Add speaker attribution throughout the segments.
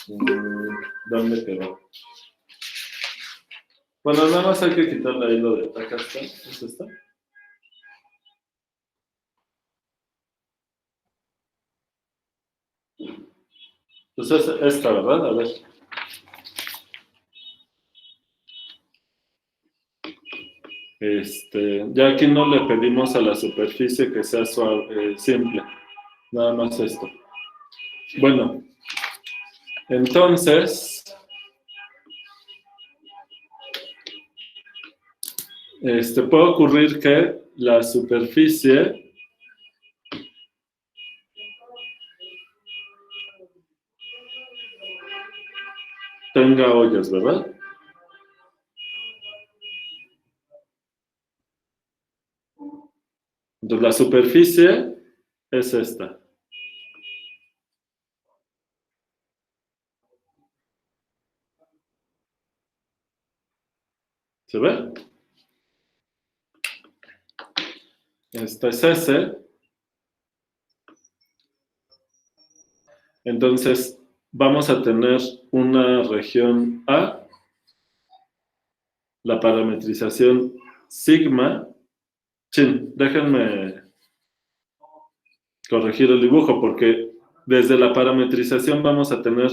Speaker 1: ¿Dónde quedó? Bueno, nada más hay que quitarle ahí lo de acá está. ¿Es esta? Entonces, esta, ¿verdad? A ver. Ya aquí no le pedimos a la superficie que sea suave, simple. Nada más esto. Bueno, entonces, puede ocurrir que la superficie tenga hoyos, ¿verdad? Entonces, la superficie es esta. ¿Se ve? Esta es S. Entonces, vamos a tener una región A, la parametrización sigma. Déjenme corregir el dibujo porque desde la parametrización vamos a tener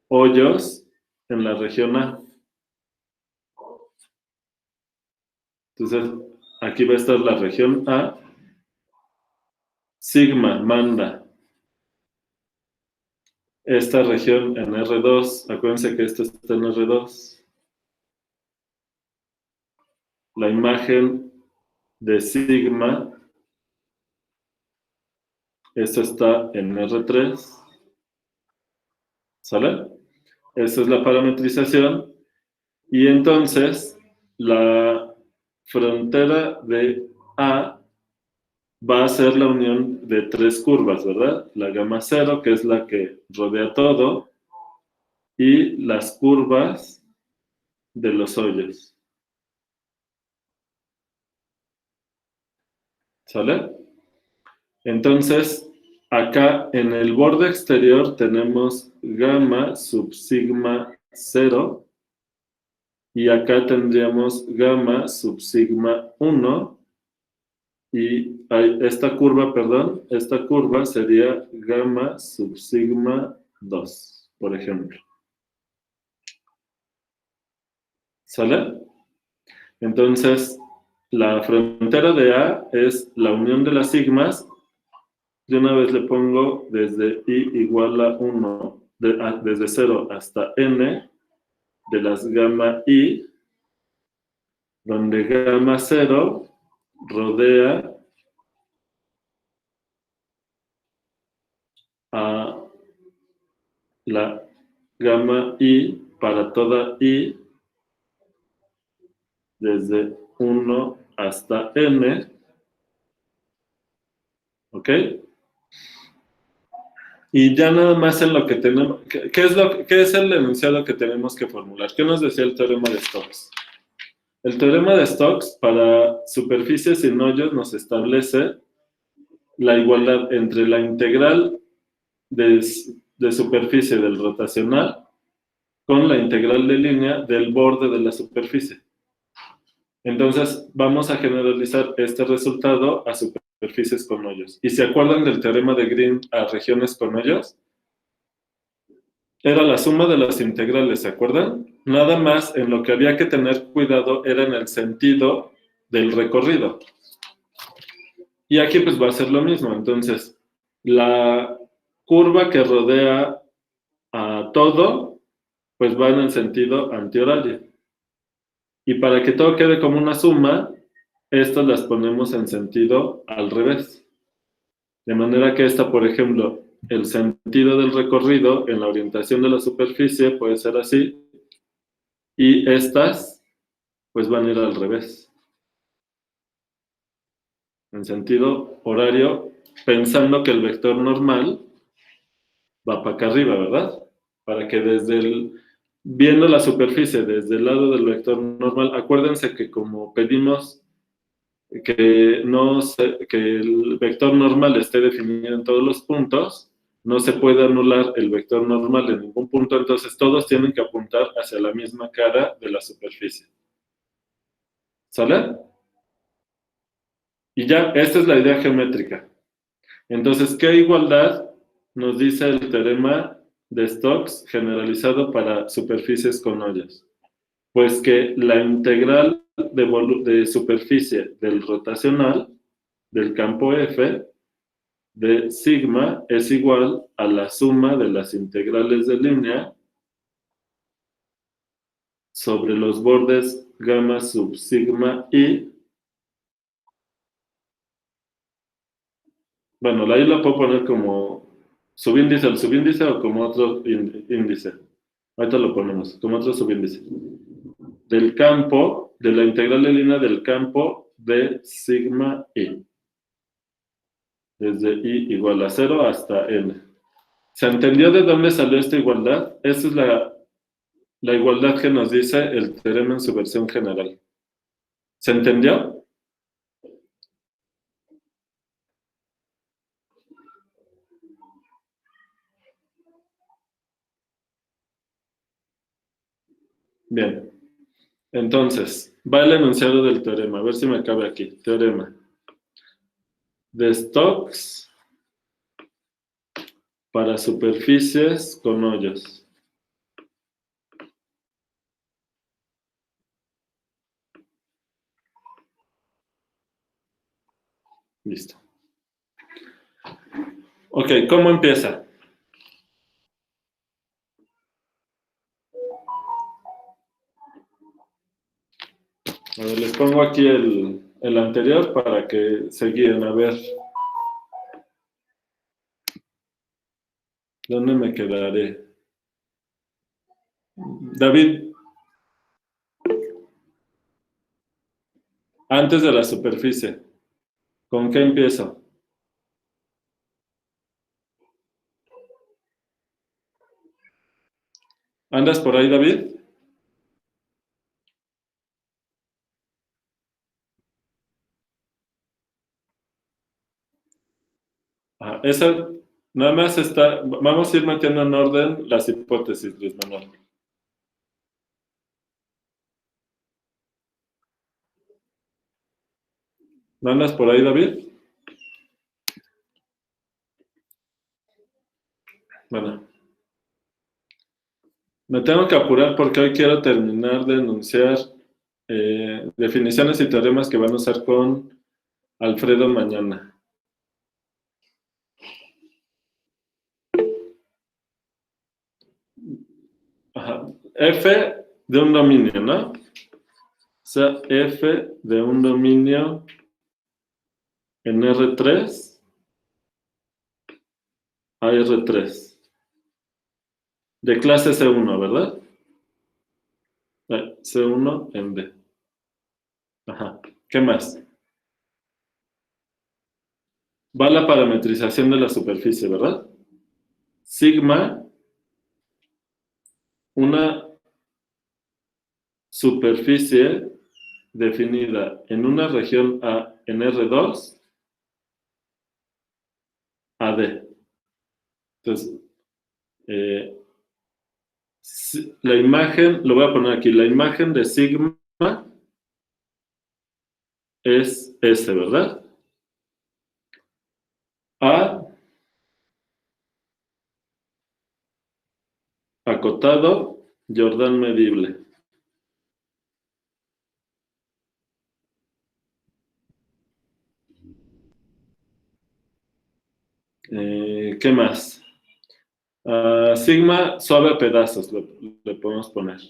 Speaker 1: hoyos en la región A. Entonces, aquí va a estar la región A. Sigma manda esta región en R2. Acuérdense que esto está en R2. La imagen de sigma, esto está en R3. ¿Sale? Esa es la parametrización. Y entonces, la frontera de A va a ser la unión de tres curvas, ¿verdad? La gamma 0, que es la que rodea todo, y las curvas de los hoyos. ¿Sale? Entonces, acá en el borde exterior tenemos gamma sub sigma 0, y acá tendríamos gamma sub sigma 1, y esta curva sería gamma sub sigma 2, por ejemplo. ¿Sale? Entonces, la frontera de A es la unión de las sigmas. De una vez le pongo desde I igual a 1, desde 0 hasta N, de las gamma I, donde gamma 0 rodea a la gamma I para toda I, desde 1 hasta N, ¿ok? Y ya nada más en lo que tenemos, ¿qué es el enunciado que tenemos que formular? ¿Qué nos decía el teorema de Stokes? El teorema de Stokes para superficies sin hoyos nos establece la igualdad entre la integral de superficie del rotacional con la integral de línea del borde de la superficie. Entonces, vamos a generalizar este resultado a superficies con hoyos. ¿Y se acuerdan del teorema de Green a regiones con hoyos? Era la suma de las integrales, ¿se acuerdan? Nada más en lo que había que tener cuidado era en el sentido del recorrido. Y aquí pues va a ser lo mismo. Entonces, la curva que rodea a todo, pues va en el sentido antihorario. Y para que todo quede como una suma, estas las ponemos en sentido al revés. De manera que esta, por ejemplo, el sentido del recorrido en la orientación de la superficie puede ser así, y estas, pues van a ir al revés. En sentido horario, pensando que el vector normal va para acá arriba, ¿verdad? Para que viendo la superficie desde el lado del vector normal, acuérdense que como pedimos que el vector normal esté definido en todos los puntos, no se puede anular el vector normal en ningún punto, entonces todos tienen que apuntar hacia la misma cara de la superficie. ¿Sale? Y ya, esta es la idea geométrica. Entonces, ¿qué igualdad nos dice el teorema de Stokes generalizado para superficies con hoyos? Pues que la integral de superficie del rotacional del campo F de sigma es igual a la suma de las integrales de línea sobre los bordes gamma sub sigma i. Bueno, la i la puedo poner como subíndice al subíndice o como otro índice. Ahorita lo ponemos, como otro subíndice. Del campo, de la integral de línea del campo de sigma i. Desde i igual a 0 hasta n. ¿Se entendió de dónde salió esta igualdad? Esa es la igualdad que nos dice el teorema en su versión general. ¿Se entendió? Bien. Entonces, va el enunciado del teorema. A ver si me cabe aquí. Teorema de Stokes para superficies con hoyos. Listo. Ok, ¿cómo empieza? A ver, les pongo aquí el anterior para que se guíen. A ver, ¿dónde me quedaré? David, antes de la superficie, ¿con qué empiezo? ¿Andas por ahí, David? Esa nada más está. Vamos a ir metiendo en orden las hipótesis, Luis Manuel. ¿No andas por ahí, David? Bueno, me tengo que apurar porque hoy quiero terminar de enunciar definiciones y teoremas que van a usar con Alfredo mañana. Ajá. F de un dominio, ¿no? O sea, F de un dominio en R3 a R3. De clase C1, ¿verdad? C1 en D. Ajá. ¿Qué más? Va la parametrización de la superficie, ¿verdad? Sigma, una superficie definida en una región A en R2 a D. Entonces, la imagen, lo voy a poner aquí, la imagen de sigma es S, ¿verdad? A acotado, Jordan medible. ¿Qué más? Sigma suave a pedazos, le podemos poner.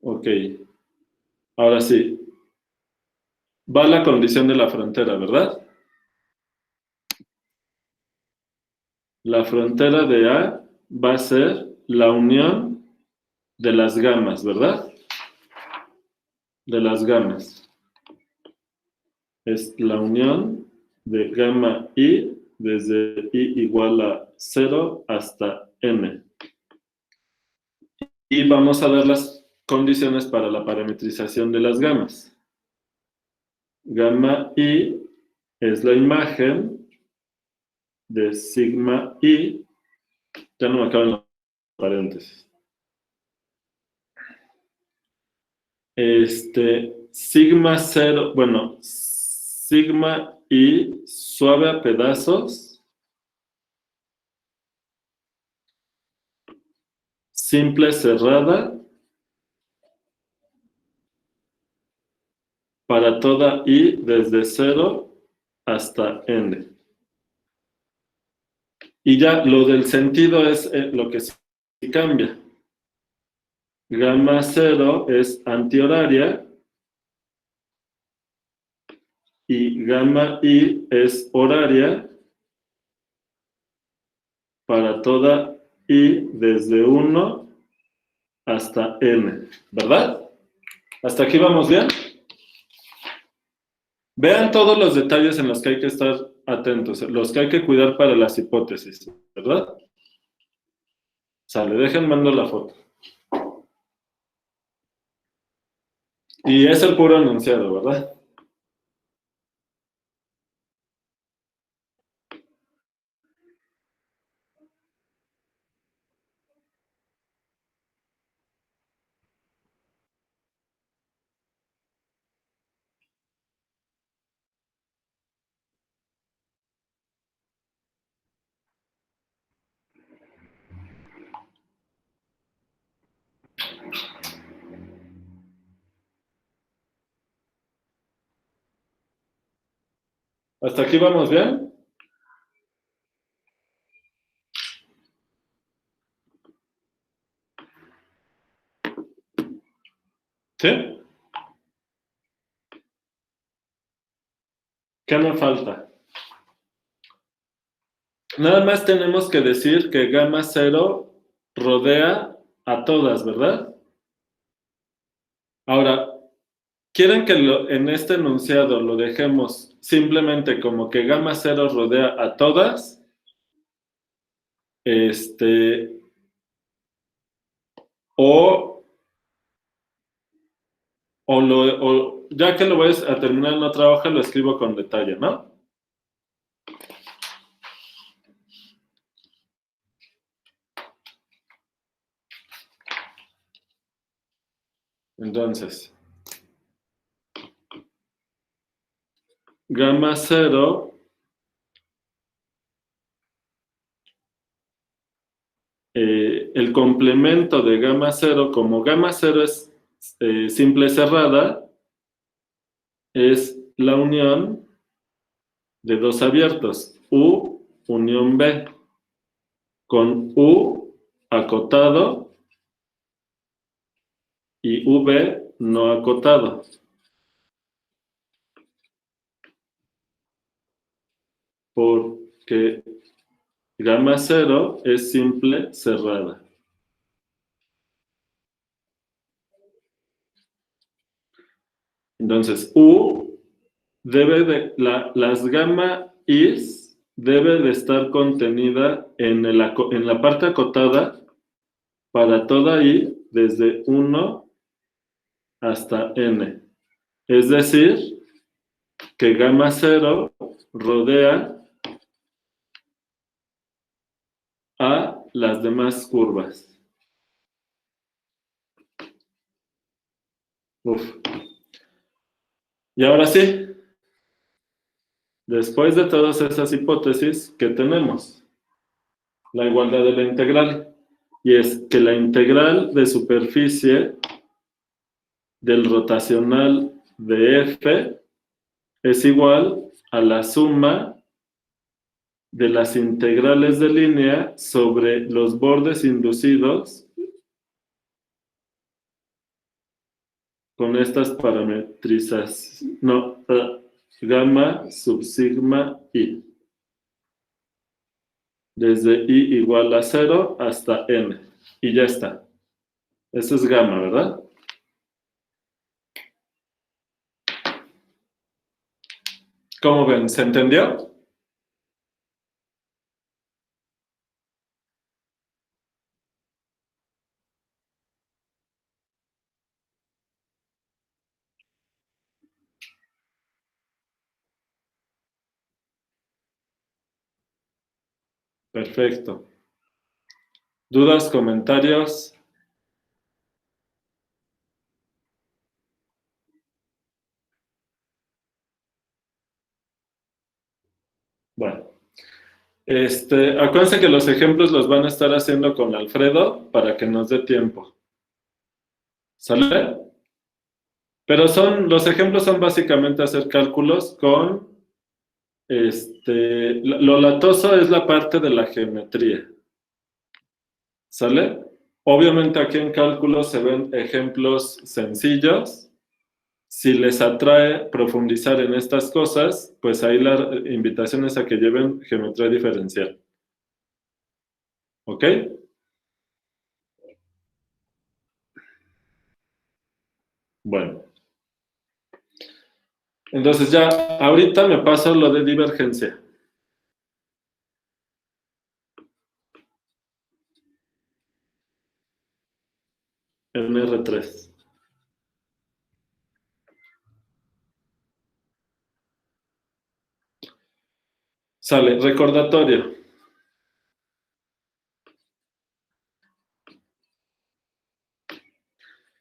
Speaker 1: Ok. Ahora sí. Va la condición de la frontera, ¿verdad? La frontera de A va a ser la unión de las gamas, ¿verdad? De las gamas. Es la unión de gamma I desde I igual a 0 hasta N. Y vamos a darlas condiciones para la parametrización de las gamas. Gamma I es la imagen de sigma I. Ya no me acaban los paréntesis. Sigma 0, bueno, sigma I suave a pedazos, simple cerrada, para toda I desde 0 hasta n. Y ya lo del sentido es lo que sí cambia. Gamma 0 es antihoraria y gamma I es horaria para toda I desde 1 hasta n, ¿verdad? ¿Hasta aquí vamos bien? Vean todos los detalles en los que hay que estar atentos, los que hay que cuidar para las hipótesis, ¿verdad? Sale, dejen mando la foto. Y es el puro enunciado, ¿verdad? ¿Hasta aquí vamos bien? ¿Sí? ¿Qué me falta? Nada más tenemos que decir que gamma 0 rodea a todas, ¿verdad? Ahora, ¿quieren que en este enunciado lo dejemos simplemente como que gamma 0 rodea a todas? O, ya que lo voy a terminar en otra hoja, lo escribo con detalle, ¿no? Entonces, gamma 0 el complemento de gamma 0, como gamma 0 es simple cerrada, es la unión de dos abiertos, U unión B, con U acotado y V no acotado. Porque gamma 0 es simple cerrada. Entonces, las gamma is debe de estar contenida en la parte acotada para toda i desde 1 hasta n. Es decir, que gamma 0 rodea a las demás curvas. Uf. Y ahora sí, después de todas esas hipótesis, ¿qué tenemos? La igualdad de la integral. Y es que la integral de superficie del rotacional de f es igual a la suma de las integrales de línea sobre los bordes inducidos con estas parametrizas, no, gamma sub sigma i, desde i igual a 0 hasta n, y ya está. Eso es gamma, ¿verdad? ¿Cómo ven? ¿Se entendió? Perfecto. ¿Dudas, comentarios? Bueno. Acuérdense que los ejemplos los van a estar haciendo con Alfredo para que nos dé tiempo. ¿Sale? Pero los ejemplos son básicamente hacer cálculos con, lo latoso es la parte de la geometría. ¿Sale? Obviamente aquí en cálculos se ven ejemplos sencillos. Si les atrae profundizar en estas cosas, pues ahí la invitación es a que lleven geometría diferencial. ¿Ok? Bueno. Entonces ya, ahorita me paso lo de divergencia. En R3. Sale, recordatorio.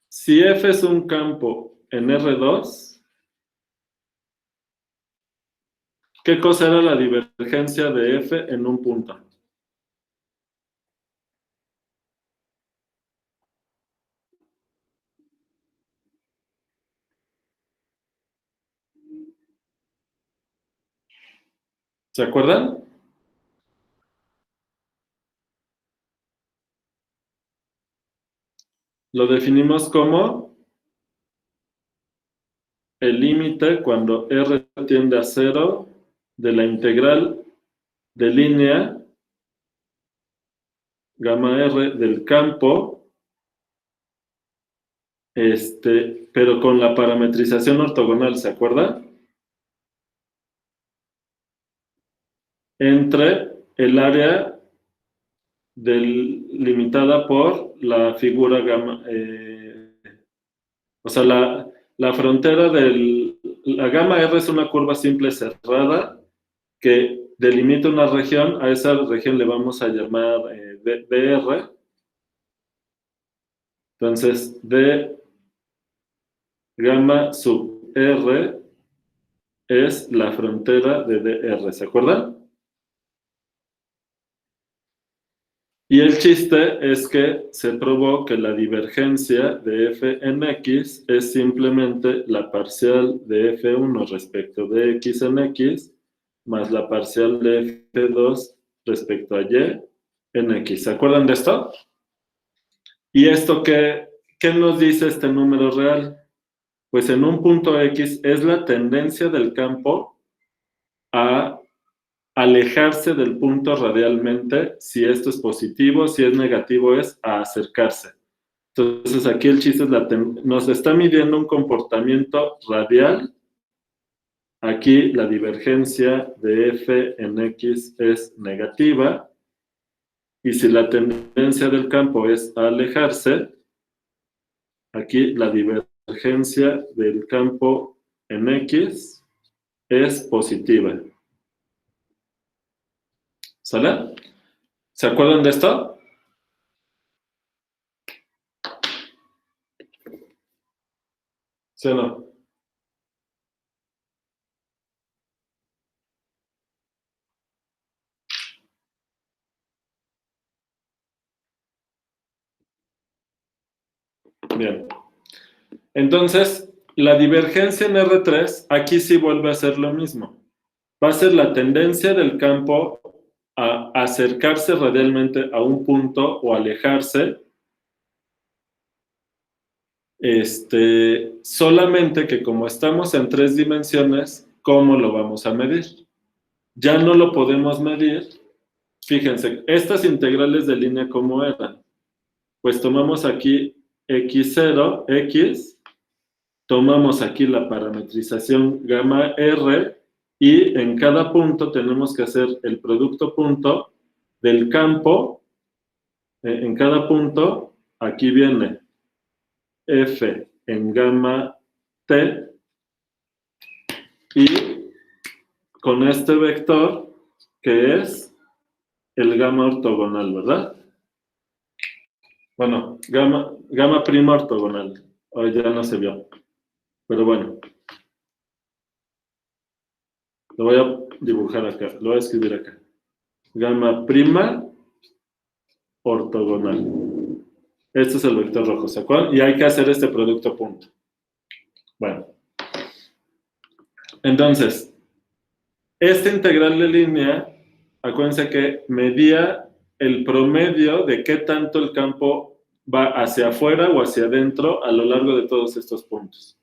Speaker 1: Si F es un campo en R2, ¿qué cosa era la divergencia de F en un punto? ¿Se acuerdan? Lo definimos como el límite cuando R tiende a 0 de la integral de línea gamma R del campo, pero con la parametrización ortogonal, ¿se acuerda? Entre el área limitada por la figura gamma, o sea, la frontera la gamma R es una curva simple cerrada que delimita una región, a esa región le vamos a llamar DR. Entonces, D gamma sub R es la frontera de DR, ¿se acuerdan? Y el chiste es que se probó que la divergencia de f en x es simplemente la parcial de f1 respecto de x en x más la parcial de f2 respecto a y en x. ¿Se acuerdan de esto? ¿Y esto qué nos dice este número real? Pues en un punto x es la tendencia del campo a alejarse del punto radialmente, si esto es positivo, si es negativo es a acercarse. Entonces aquí el chiste es nos está midiendo un comportamiento radial. Aquí la divergencia de f en x es negativa. Y si la tendencia del campo es a alejarse, aquí la divergencia del campo en x es positiva. ¿Sale? ¿Se acuerdan de esto? ¿Sí o no? Bien. Entonces, la divergencia en R3, aquí sí vuelve a ser lo mismo. Va a ser la tendencia del campo a acercarse radialmente a un punto o alejarse, solamente que como estamos en 3 dimensiones, ¿cómo lo vamos a medir? Ya no lo podemos medir. Fíjense, estas integrales de línea, ¿cómo eran? Pues tomamos aquí x0, x, tomamos aquí la parametrización gamma R y en cada punto tenemos que hacer el producto punto del campo. En cada punto, aquí viene F en gamma T y con este vector que es el gamma ortogonal, ¿verdad? Bueno, gamma prima ortogonal. Hoy ya no se vio. Pero bueno. Lo voy a dibujar acá. Lo voy a escribir acá. Gamma prima ortogonal. Este es el vector rojo, ¿se acuerdan? Y hay que hacer este producto punto. Bueno. Entonces, esta integral de línea, acuérdense que medía el promedio de qué tanto el campo va hacia afuera o hacia adentro a lo largo de todos estos puntos.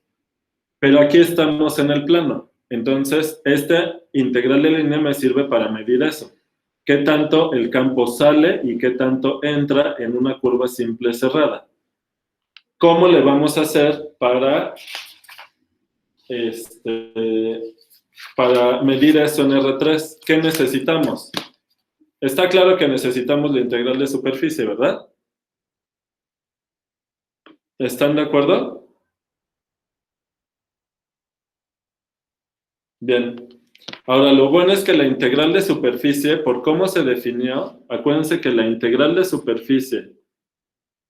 Speaker 1: Pero aquí estamos en el plano. Entonces, esta integral de línea me sirve para medir eso. Qué tanto el campo sale y qué tanto entra en una curva simple cerrada. ¿Cómo le vamos a hacer para medir eso en R3? ¿Qué necesitamos? Está claro que necesitamos la integral de superficie, ¿verdad? ¿Están de acuerdo? Bien. Ahora, lo bueno es que la integral de superficie, por cómo se definió, acuérdense que la integral de superficie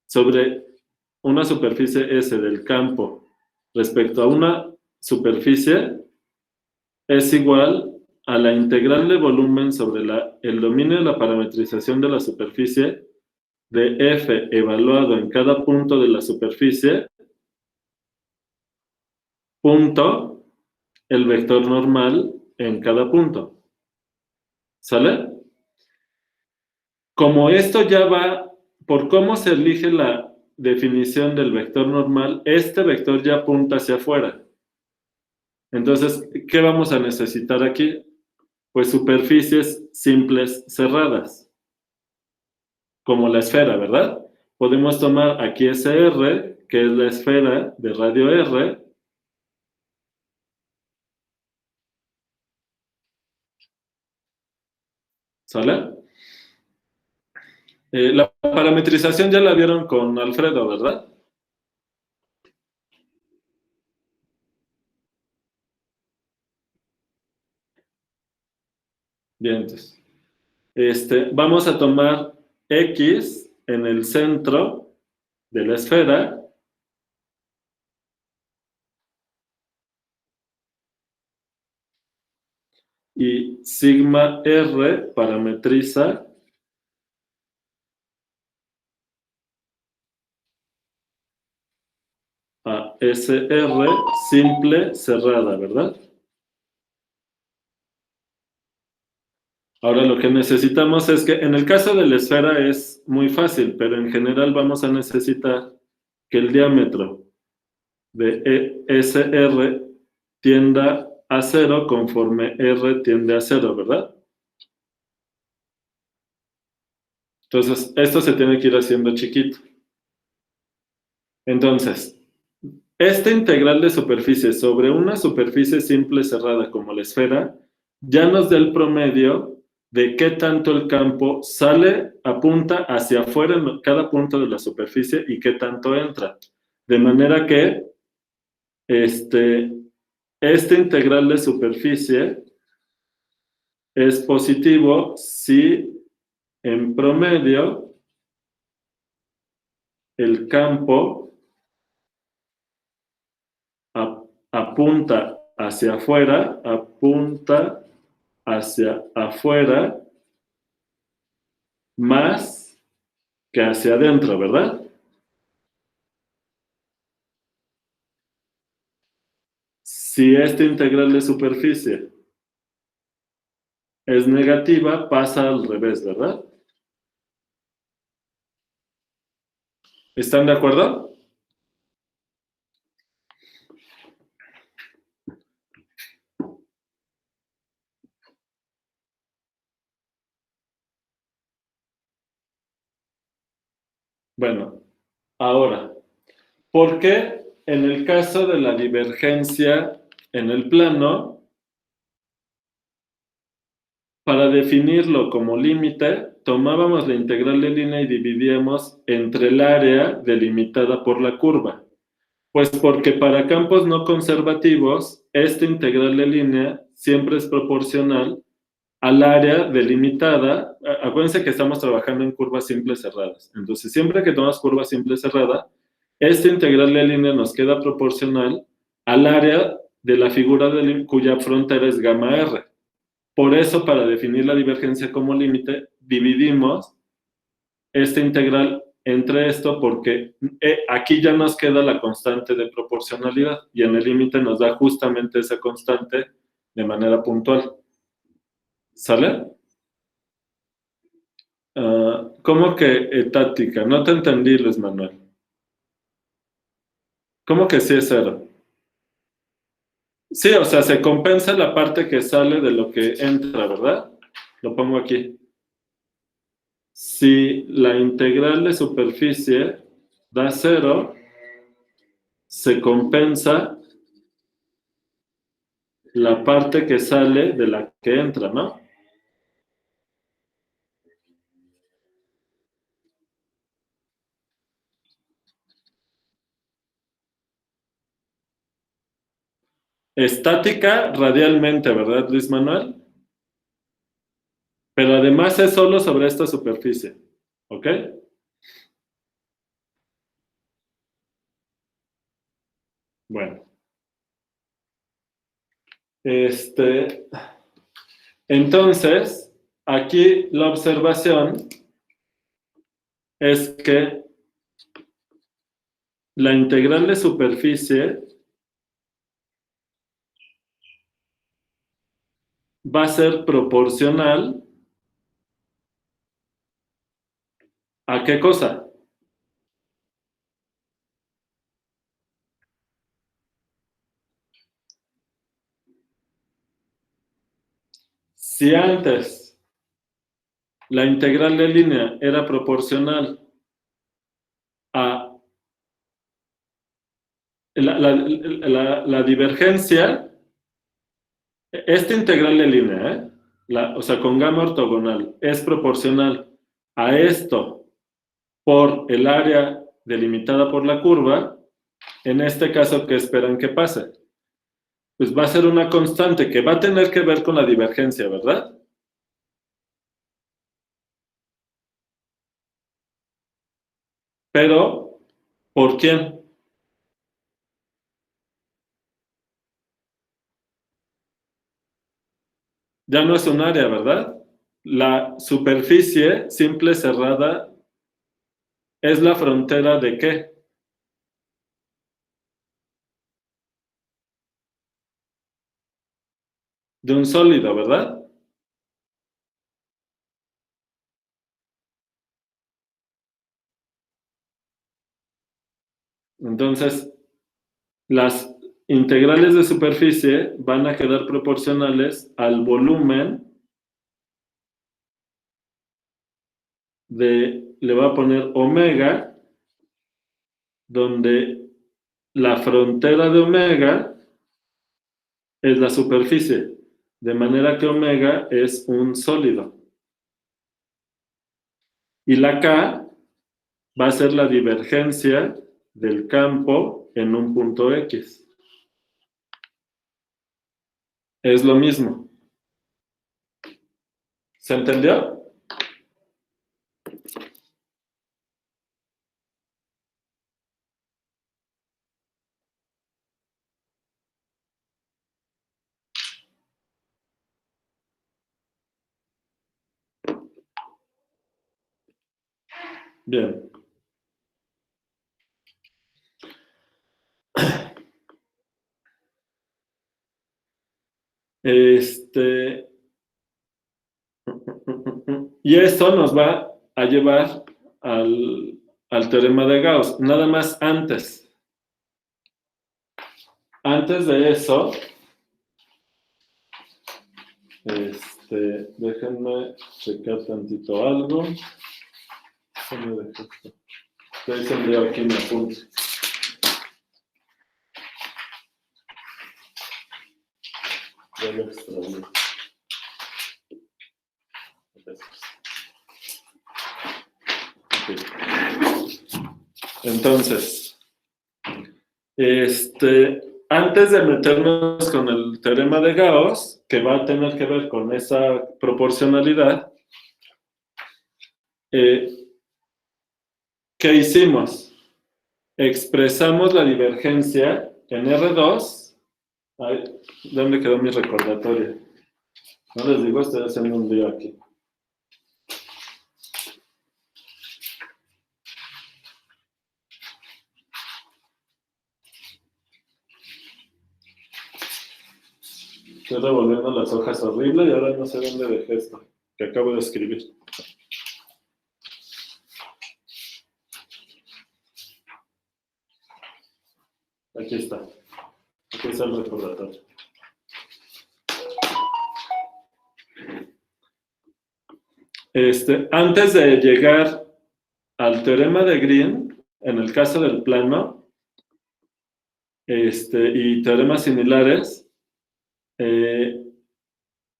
Speaker 1: sobre una superficie S del campo respecto a una superficie es igual a la integral de volumen sobre el dominio de la parametrización de la superficie de F evaluado en cada punto de la superficie, punto, el vector normal en cada punto. ¿Sale? Como esto ya va, por cómo se elige la definición del vector normal, este vector ya apunta hacia afuera. Entonces, ¿qué vamos a necesitar aquí? Pues superficies simples cerradas, como la esfera, ¿verdad? Podemos tomar aquí ese R, que es la esfera de radio R, ¿sale? La parametrización ya la vieron con Alfredo, ¿verdad? Bien, entonces. Vamos a tomar X en el centro de la esfera y sigma R parametriza a SR simple cerrada, ¿verdad? Ahora lo que necesitamos es que en el caso de la esfera es muy fácil, pero en general vamos a necesitar que el diámetro de SR tienda a 0 conforme R tiende a 0, ¿verdad? Entonces, esto se tiene que ir haciendo chiquito. Entonces, esta integral de superficie sobre una superficie simple cerrada como la esfera ya nos da el promedio de qué tanto el campo sale, apunta hacia afuera en cada punto de la superficie y qué tanto entra. De manera que esta integral de superficie es positivo si en promedio el campo apunta hacia afuera más que hacia adentro, ¿verdad? Si esta integral de superficie es negativa, pasa al revés, ¿verdad? ¿Están de acuerdo? Bueno, ahora, ¿por qué en el caso de la divergencia en el plano, para definirlo como límite, tomábamos la integral de línea y dividíamos entre el área delimitada por la curva? Pues porque para campos no conservativos, esta integral de línea siempre es proporcional al área delimitada. Acuérdense que estamos trabajando en curvas simples cerradas. Entonces, siempre que tomas curva simple cerrada, esta integral de línea nos queda proporcional al área de la figura cuya frontera es gamma R. Por eso, para definir la divergencia como límite, dividimos esta integral entre esto, porque aquí ya nos queda la constante de proporcionalidad, y en el límite nos da justamente esa constante de manera puntual. ¿Sale? ¿Cómo que etática? No te entendí, Luis Manuel. ¿Cómo que sí es cero? Sí, o sea, se compensa la parte que sale de lo que entra, ¿verdad? Lo pongo aquí. Si la integral de superficie da cero, se compensa la parte que sale de la que entra, ¿no? Estática radialmente, ¿verdad, Luis Manuel? Pero además es solo sobre esta superficie, ¿ok? Bueno. Entonces, aquí la observación es que la integral de superficie va a ser proporcional ¿a qué cosa? Si antes la integral de línea era proporcional a la divergencia, esta integral de línea, o sea, con gamma ortogonal, es proporcional a esto por el área delimitada por la curva. En este caso, ¿qué esperan que pase? Pues va a ser una constante que va a tener que ver con la divergencia, ¿verdad? Pero, ¿por quién? Ya no es un área, ¿verdad? La superficie simple cerrada es la frontera ¿de qué? De un sólido, ¿verdad? Entonces, las integrales de superficie van a quedar proporcionales al volumen le voy a poner omega, donde la frontera de omega es la superficie, de manera que omega es un sólido. Y la K va a ser la divergencia del campo en un punto X. Es lo mismo. ¿Se entendió? Bien. Y esto nos va a llevar al teorema de Gauss. Nada más antes. Antes de eso, déjenme checar tantito algo. Estoy haciendo aquí mi apunte. Ya lo extrañé. Okay. Entonces, antes de meternos con el teorema de Gauss, que va a tener que ver con esa proporcionalidad, ¿qué hicimos? Expresamos la divergencia en R2. Ay, ¿dónde quedó mi recordatorio? No les digo, estoy haciendo un lío aquí. Estoy revolviendo las hojas horrible y ahora no sé dónde dejé esto, que acabo de escribir. Aquí está. Aquí está el recordatorio. Antes de llegar al teorema de Green, en el caso del plano, y teoremas similares,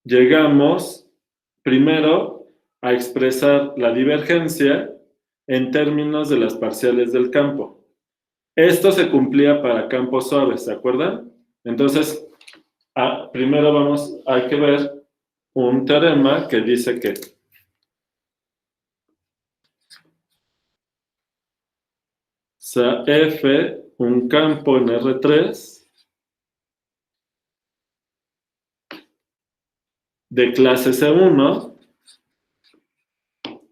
Speaker 1: llegamos primero a expresar la divergencia en términos de las parciales del campo. Esto se cumplía para campos suaves, ¿se acuerdan? Entonces, primero hay que ver un teorema que dice que sea F, un campo en R3 de clase C1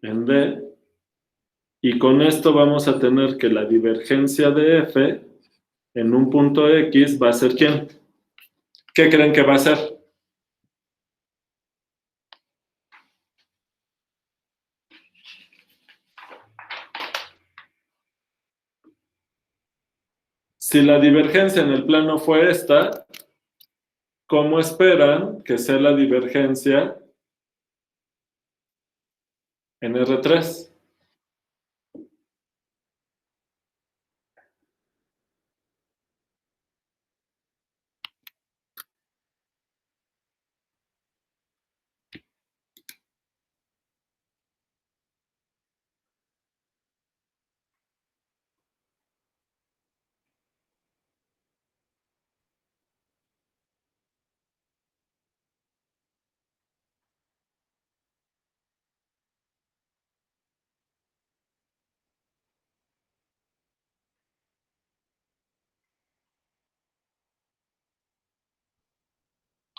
Speaker 1: en D, y con esto vamos a tener que la divergencia de F en un punto X va a ser ¿quién? ¿Qué creen que va a ser? Si la divergencia en el plano fue esta, ¿cómo esperan que sea la divergencia en R3?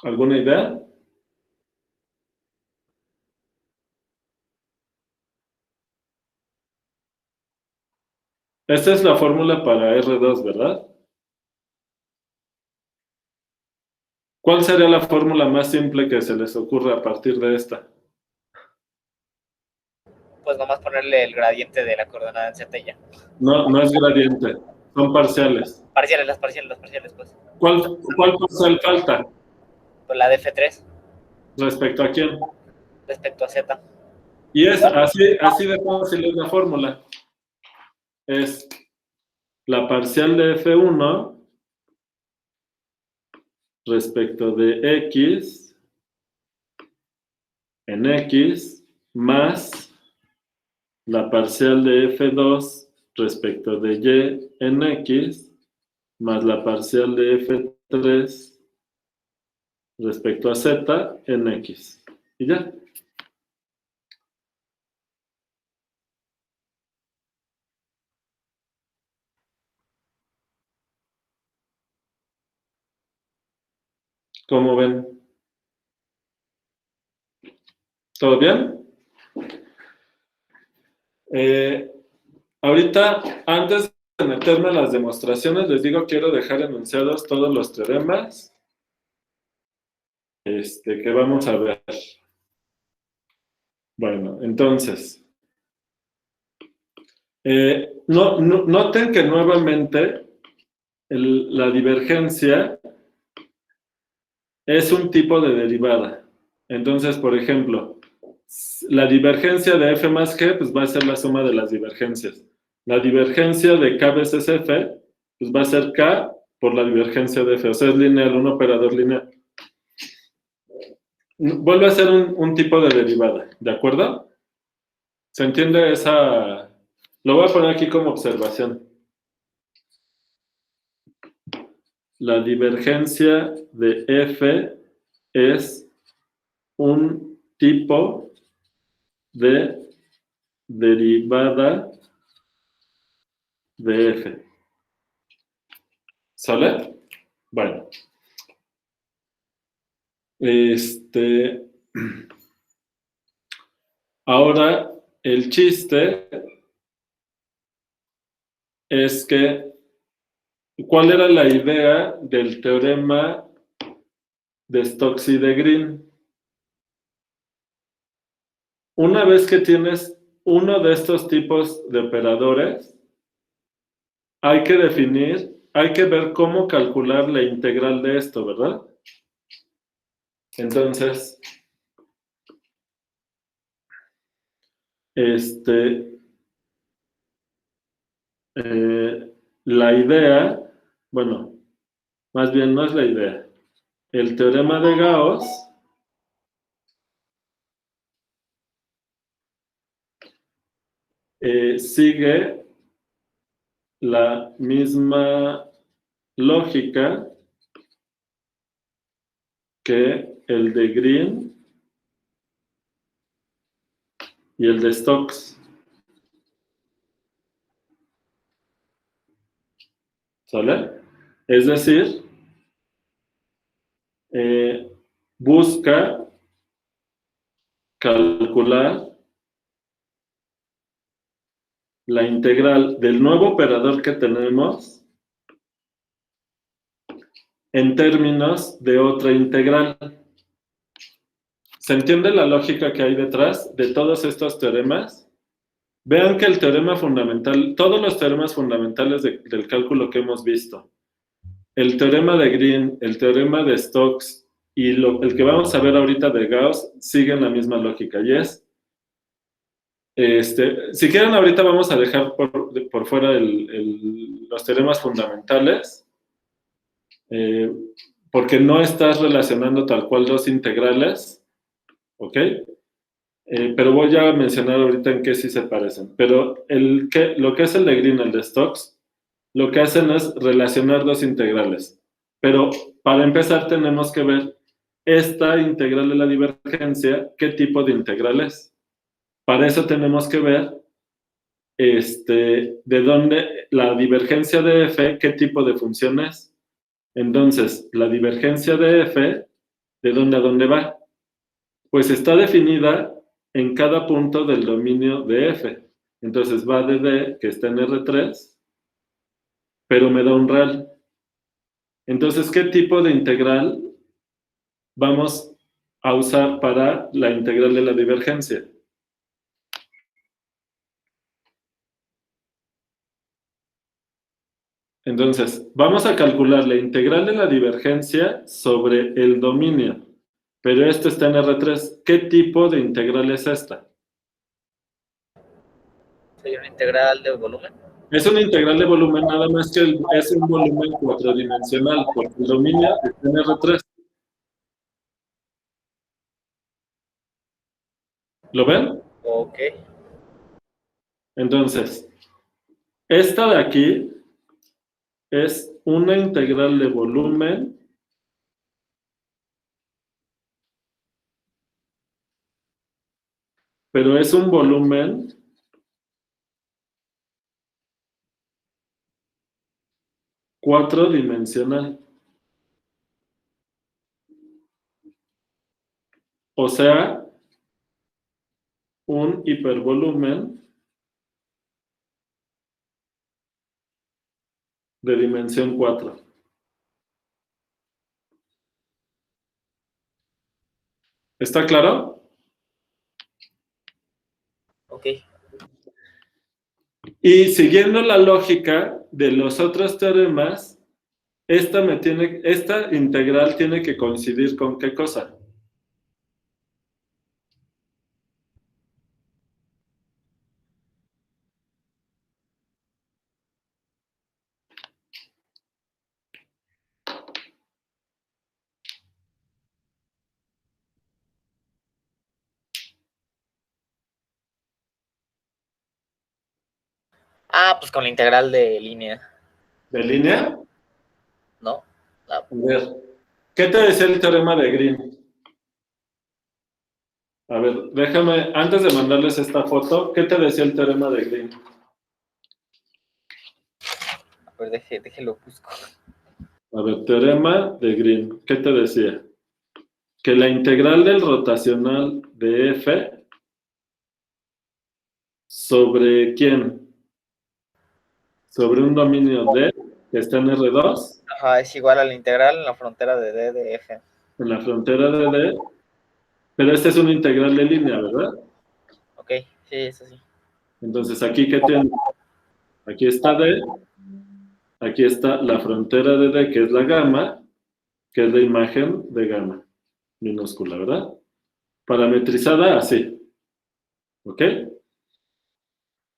Speaker 1: ¿Alguna idea? Esta es la fórmula para R2, ¿verdad? ¿Cuál sería la fórmula más simple que se les ocurra a partir de esta?
Speaker 2: Pues nomás ponerle el gradiente de la coordenada en Z y ya.
Speaker 1: No, no es gradiente, son parciales.
Speaker 2: Las parciales, pues.
Speaker 1: ¿Cuál parcial falta?
Speaker 2: Pues la de F3
Speaker 1: ¿Respecto a quién?
Speaker 2: respecto a Z.
Speaker 1: Y es así de fácil es la fórmula. Es la parcial de F1 respecto de X en X más la parcial de F2 respecto de Y en X más la parcial de F3 respecto a Z en X. Y ya. ¿Cómo ven? ¿Todo bien? Ahorita, antes de meterme a las demostraciones, les digo, quiero dejar enunciados todos los teoremas que vamos a ver. Bueno, entonces, noten que nuevamente la divergencia es un tipo de derivada. Entonces, por ejemplo, la divergencia de f más g pues va a ser la suma de las divergencias. La divergencia de k veces f pues va a ser k por la divergencia de f. O sea, es lineal, un operador lineal. Vuelve a ser un tipo de derivada, ¿de acuerdo? ¿Se entiende esa? Lo voy a poner aquí como observación. la divergencia de f es un tipo de derivada de f. ¿Sale? Bueno. Ahora, el chiste es que, ¿cuál era la idea del teorema de Stokes y de Green? Una vez que tienes uno de estos tipos de operadores, hay que definir, hay que ver cómo calcular la integral de esto, ¿verdad? Entonces, la idea, bueno, más bien no es la idea. El teorema de Gauss sigue la misma lógica que el de Green y el de Stokes. ¿Sale? Es decir, busca calcular la integral del nuevo operador que tenemos en términos de otra integral. ¿Se entiende la lógica que hay detrás de todos estos teoremas? Vean que el teorema fundamental, todos los teoremas fundamentales del cálculo que hemos visto, el teorema de Green, el teorema de Stokes y el que vamos a ver ahorita de Gauss, siguen la misma lógica. Y es, si quieren ahorita vamos a dejar por fuera los teoremas fundamentales, porque no estás relacionando tal cual dos integrales, ¿ok? Pero voy a mencionar ahorita en qué sí se parecen. Pero lo que es el de Green, el de Stokes, lo que hacen es relacionar dos integrales. Pero para empezar tenemos que ver esta integral de la divergencia, ¿qué tipo de integral es? Para eso tenemos que ver de dónde la divergencia de f, qué tipo de función es. Entonces, la divergencia de f, ¿de dónde a dónde va? Pues está definida en cada punto del dominio de f. Entonces va de D, que está en R3, pero me da un real. Entonces, ¿qué tipo de integral vamos a usar para la integral de la divergencia? Entonces, vamos a calcular la integral de la divergencia sobre el dominio, pero esto está en R3. ¿Qué tipo de integral es esta?
Speaker 2: ¿Sería una integral de volumen?
Speaker 1: Es una integral de volumen, nada más que es un volumen cuatrodimensional, porque el dominio está en R3. ¿Lo ven?
Speaker 2: Ok.
Speaker 1: Entonces, esta de aquí es una integral de volumen pero es un volumen cuatrodimensional. O sea, un hipervolumen de dimensión 4. ¿Está claro?
Speaker 2: Ok.
Speaker 1: Y siguiendo la lógica de los otros teoremas, esta integral tiene que coincidir con ¿qué cosa?
Speaker 2: Ah, pues con la integral de línea,
Speaker 1: ¿De línea?
Speaker 2: ¿no?
Speaker 1: A ver, ¿qué te decía el teorema de Green? A ver, déjame, antes de mandarles esta foto, ¿qué te decía el teorema de Green?
Speaker 2: A ver, déjelo busco.
Speaker 1: A ver, teorema de Green, ¿qué te decía? Que la integral del rotacional de F sobre ¿quién? Sobre un dominio D que está en R2,
Speaker 2: Ajá, es igual a la integral en la frontera de D de F.
Speaker 1: en la frontera de D, pero esta es una integral de línea, ¿verdad?
Speaker 2: Ok, sí, eso sí.
Speaker 1: Entonces, ¿aquí qué tiene? Aquí está D, aquí está la frontera de D, que es la gamma, que es la imagen de gamma, minúscula, ¿verdad? Parametrizada así, ¿ok?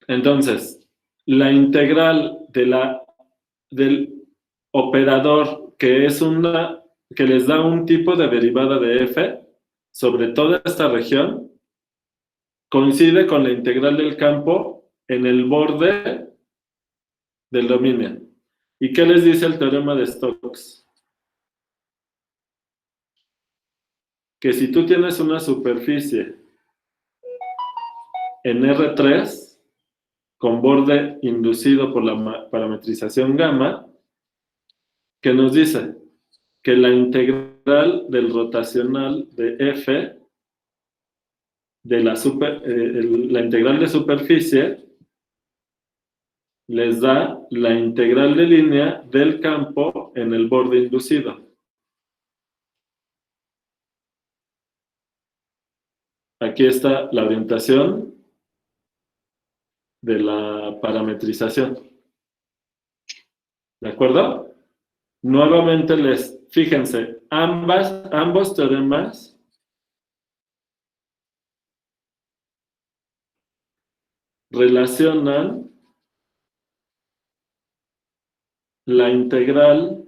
Speaker 1: Entonces, la integral del operador que les da un tipo de derivada de f sobre toda esta región coincide con la integral del campo en el borde del dominio. ¿Y qué les dice el teorema de Stokes? Que si tú tienes una superficie en R3 con borde inducido por la parametrización gamma, ¿qué nos dice? Que la integral del rotacional de f de la integral de superficie les da la integral de línea del campo en el borde inducido. Aquí está la orientación de la parametrización. ¿De acuerdo? Nuevamente fíjense, ambos teoremas relacionan la integral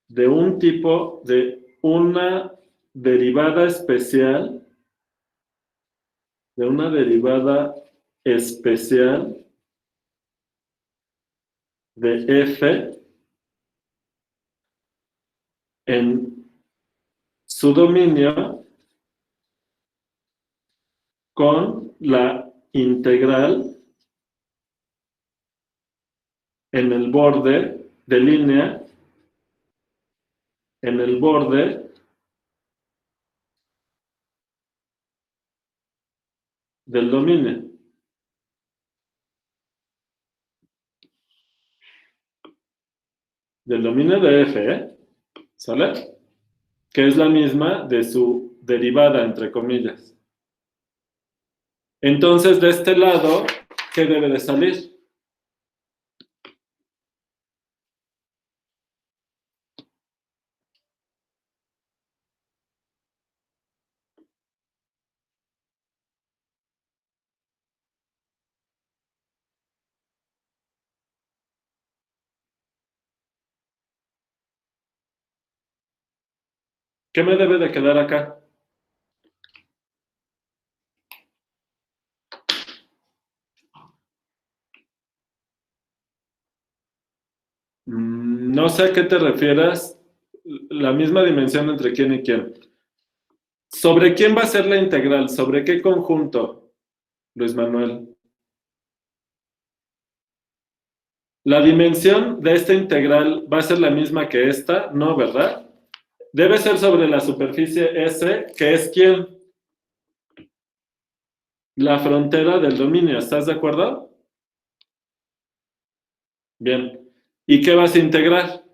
Speaker 1: de un tipo, de una derivada especial, de una derivada especial de f en su dominio con la integral en el borde de línea, en el borde del dominio. Del dominio de f, ¿sale? Que es la misma de su derivada, entre comillas. Entonces, de este lado, ¿qué debe de salir? ¿Qué me debe de quedar acá? No sé a qué te refieras, la misma dimensión entre quién y quién. ¿Sobre quién va a ser la integral? ¿Sobre qué conjunto, Luis Manuel? ¿La dimensión de esta integral va a ser la misma que esta? No, ¿verdad? Debe ser sobre la superficie S, que es ¿quién? La frontera del dominio, ¿estás de acuerdo? Bien. ¿Y qué vas a integrar?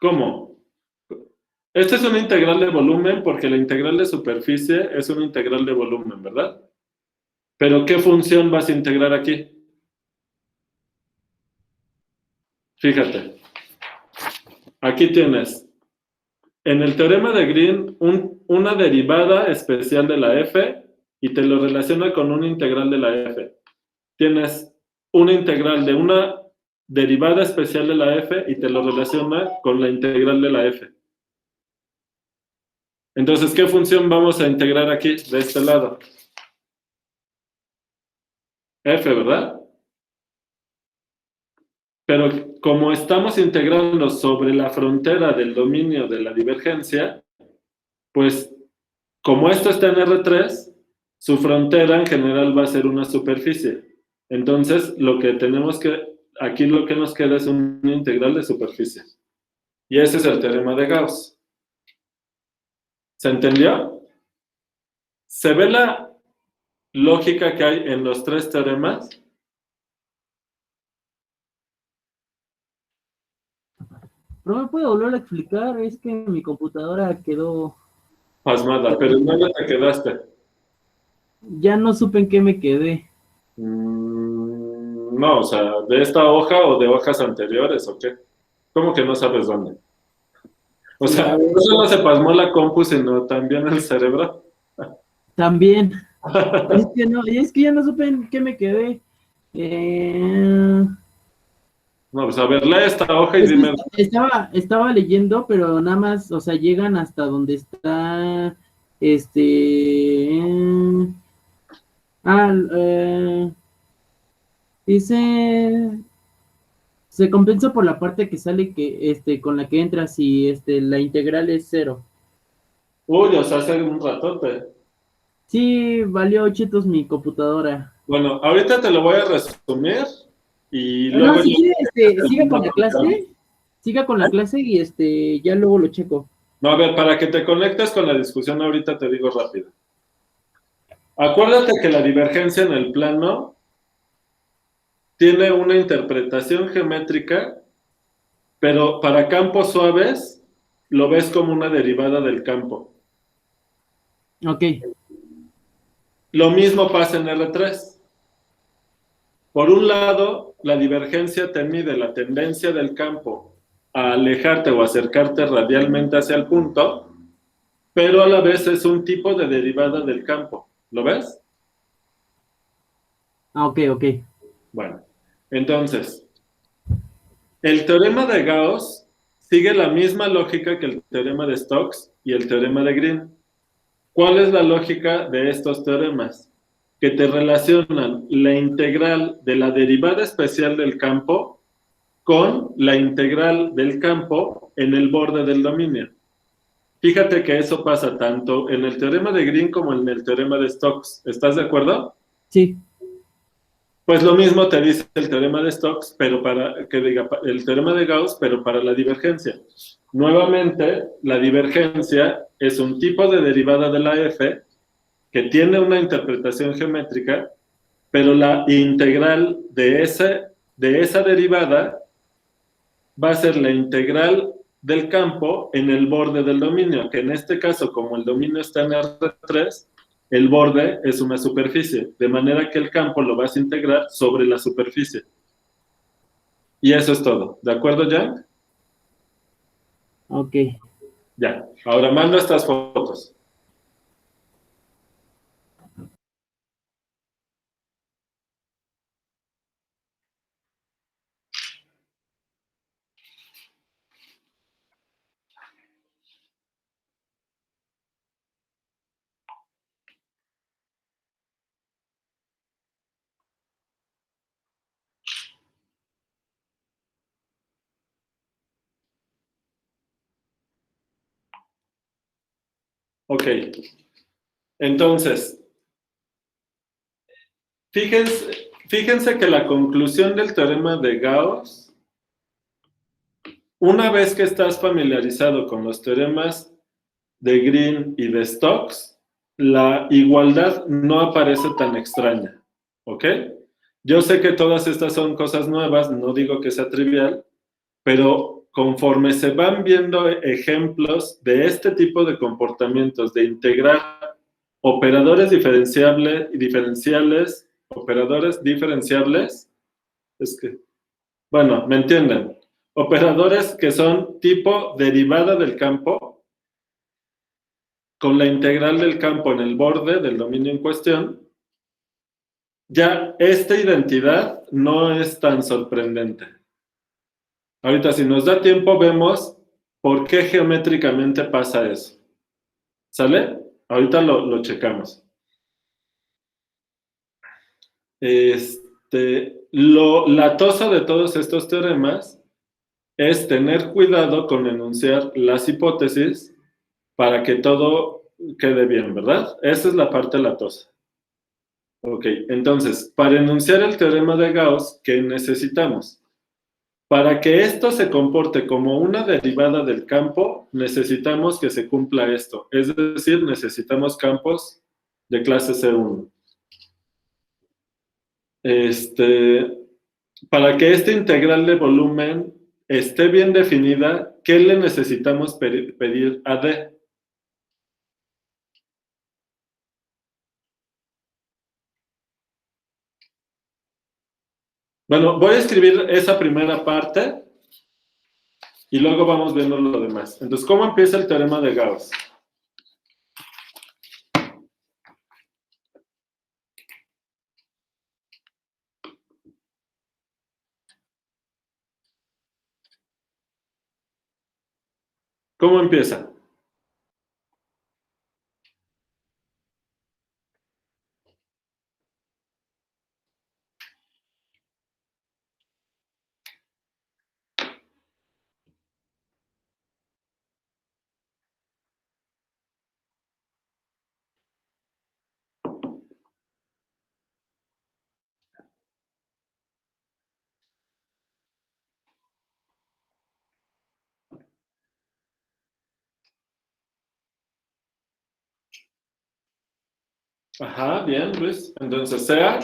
Speaker 1: ¿Cómo? Esta es una integral de volumen porque la integral de superficie es una integral de volumen, ¿verdad? Pero ¿qué función vas a integrar aquí? Fíjate. Aquí tienes, en el teorema de Green, una derivada especial de la f y te lo relaciona con una integral de la f. Tienes una integral de una derivada especial de la f y te lo relaciona con la integral de la f. Entonces, ¿qué función vamos a integrar aquí, de este lado? F, ¿verdad? Pero como estamos integrando sobre la frontera del dominio de la divergencia, pues como esto está en R3, su frontera en general va a ser una superficie. Entonces, aquí lo que nos queda es una integral de superficie. Y ese es el teorema de Gauss. ¿Se entendió? ¿Se ve la lógica que hay en los tres teoremas?
Speaker 3: ¿Pero me puede volver a explicar? Es que mi computadora quedó...
Speaker 1: Pasmada, pero ¿en dónde te quedaste?
Speaker 3: Ya no supe en qué me quedé.
Speaker 1: No, o sea, ¿de esta hoja o de hojas anteriores o qué? ¿Cómo que no sabes dónde? O
Speaker 3: Sí,
Speaker 1: sea,
Speaker 3: a ver,
Speaker 1: no solo se pasmó la compu, sino también el cerebro.
Speaker 3: también. Es que no, y es que ya no supe en qué me quedé.
Speaker 1: No, pues a ver, lee esta hoja y
Speaker 3: Es que
Speaker 1: dime.
Speaker 3: estaba leyendo, pero nada más, o sea, llegan hasta donde está, este, ah, dice, se compensa por la parte que sale con la que entras y, la integral es 0.
Speaker 1: Uy, o sea, hace un ratote.
Speaker 3: Sí, valió chetos mi computadora.
Speaker 1: Bueno, ahorita te lo voy a resumir y
Speaker 3: No,
Speaker 1: luego
Speaker 3: si quiere, siga con la
Speaker 1: terminamos.
Speaker 3: clase, siga con la clase y, ya luego lo checo.
Speaker 1: No, a ver, para que te conectes con la discusión ahorita te digo rápido. Acuérdate que la divergencia en el plano tiene una interpretación geométrica, pero para campos suaves lo ves como una derivada del campo.
Speaker 3: Ok,
Speaker 1: Lo mismo pasa en R3. Por un lado, la divergencia te mide la tendencia del campo a alejarte o acercarte radialmente hacia el punto, pero a la vez es un tipo de derivada del campo. ¿Lo ves?
Speaker 3: ok, ok.
Speaker 1: Bueno, entonces, el teorema de Gauss sigue la misma lógica que el teorema de Stokes y el teorema de Green. ¿Cuál es la lógica de estos teoremas? Que te relacionan la integral de la derivada especial del campo con la integral del campo en el borde del dominio. Fíjate que eso pasa tanto en el teorema de Green como en el teorema de Stokes. ¿Estás de acuerdo?
Speaker 3: Sí,
Speaker 1: Pues lo mismo te dice el teorema de Stokes, pero el teorema de Gauss, pero para la divergencia. Nuevamente, la divergencia es un tipo de derivada de la f que tiene una interpretación geométrica, pero la integral de esa derivada va a ser la integral del campo en el borde del dominio, que en este caso, como el dominio está en R3, el borde es una superficie, de manera que el campo lo vas a integrar sobre la superficie. Y eso es todo. ¿De acuerdo, Jan?
Speaker 3: ok.
Speaker 1: Ya. Ahora mando estas fotos. Ok. Entonces, fíjense que la conclusión del teorema de Gauss, una vez que estás familiarizado con los teoremas de Green y de Stokes, la igualdad no aparece tan extraña, ¿ok? Yo sé que todas estas son cosas nuevas, no digo que sea trivial, pero conforme se van viendo ejemplos de este tipo de comportamientos, de integrar operadores operadores diferenciables, bueno, ¿me entienden? Operadores que son tipo derivada del campo, con la integral del campo en el borde del dominio en cuestión, ya esta identidad no es tan sorprendente. Ahorita, si nos da tiempo, vemos por qué geométricamente pasa eso. ¿Sale? Ahorita lo checamos. La tosa de todos estos teoremas es tener cuidado con enunciar las hipótesis para que todo quede bien, ¿verdad? Esa es la parte latosa. Ok, entonces, para enunciar el teorema de Gauss, ¿qué necesitamos? Para que esto se comporte como una derivada del campo, necesitamos que se cumpla esto. Es decir, necesitamos campos de clase C1. Para que esta integral de volumen esté bien definida, ¿qué le necesitamos pedir a D? Bueno, voy a escribir esa primera parte y luego vamos viendo lo demás. Entonces, ¿cómo empieza el teorema de Gauss? ¿Cómo empieza? Ajá, bien, Luis. Entonces, sea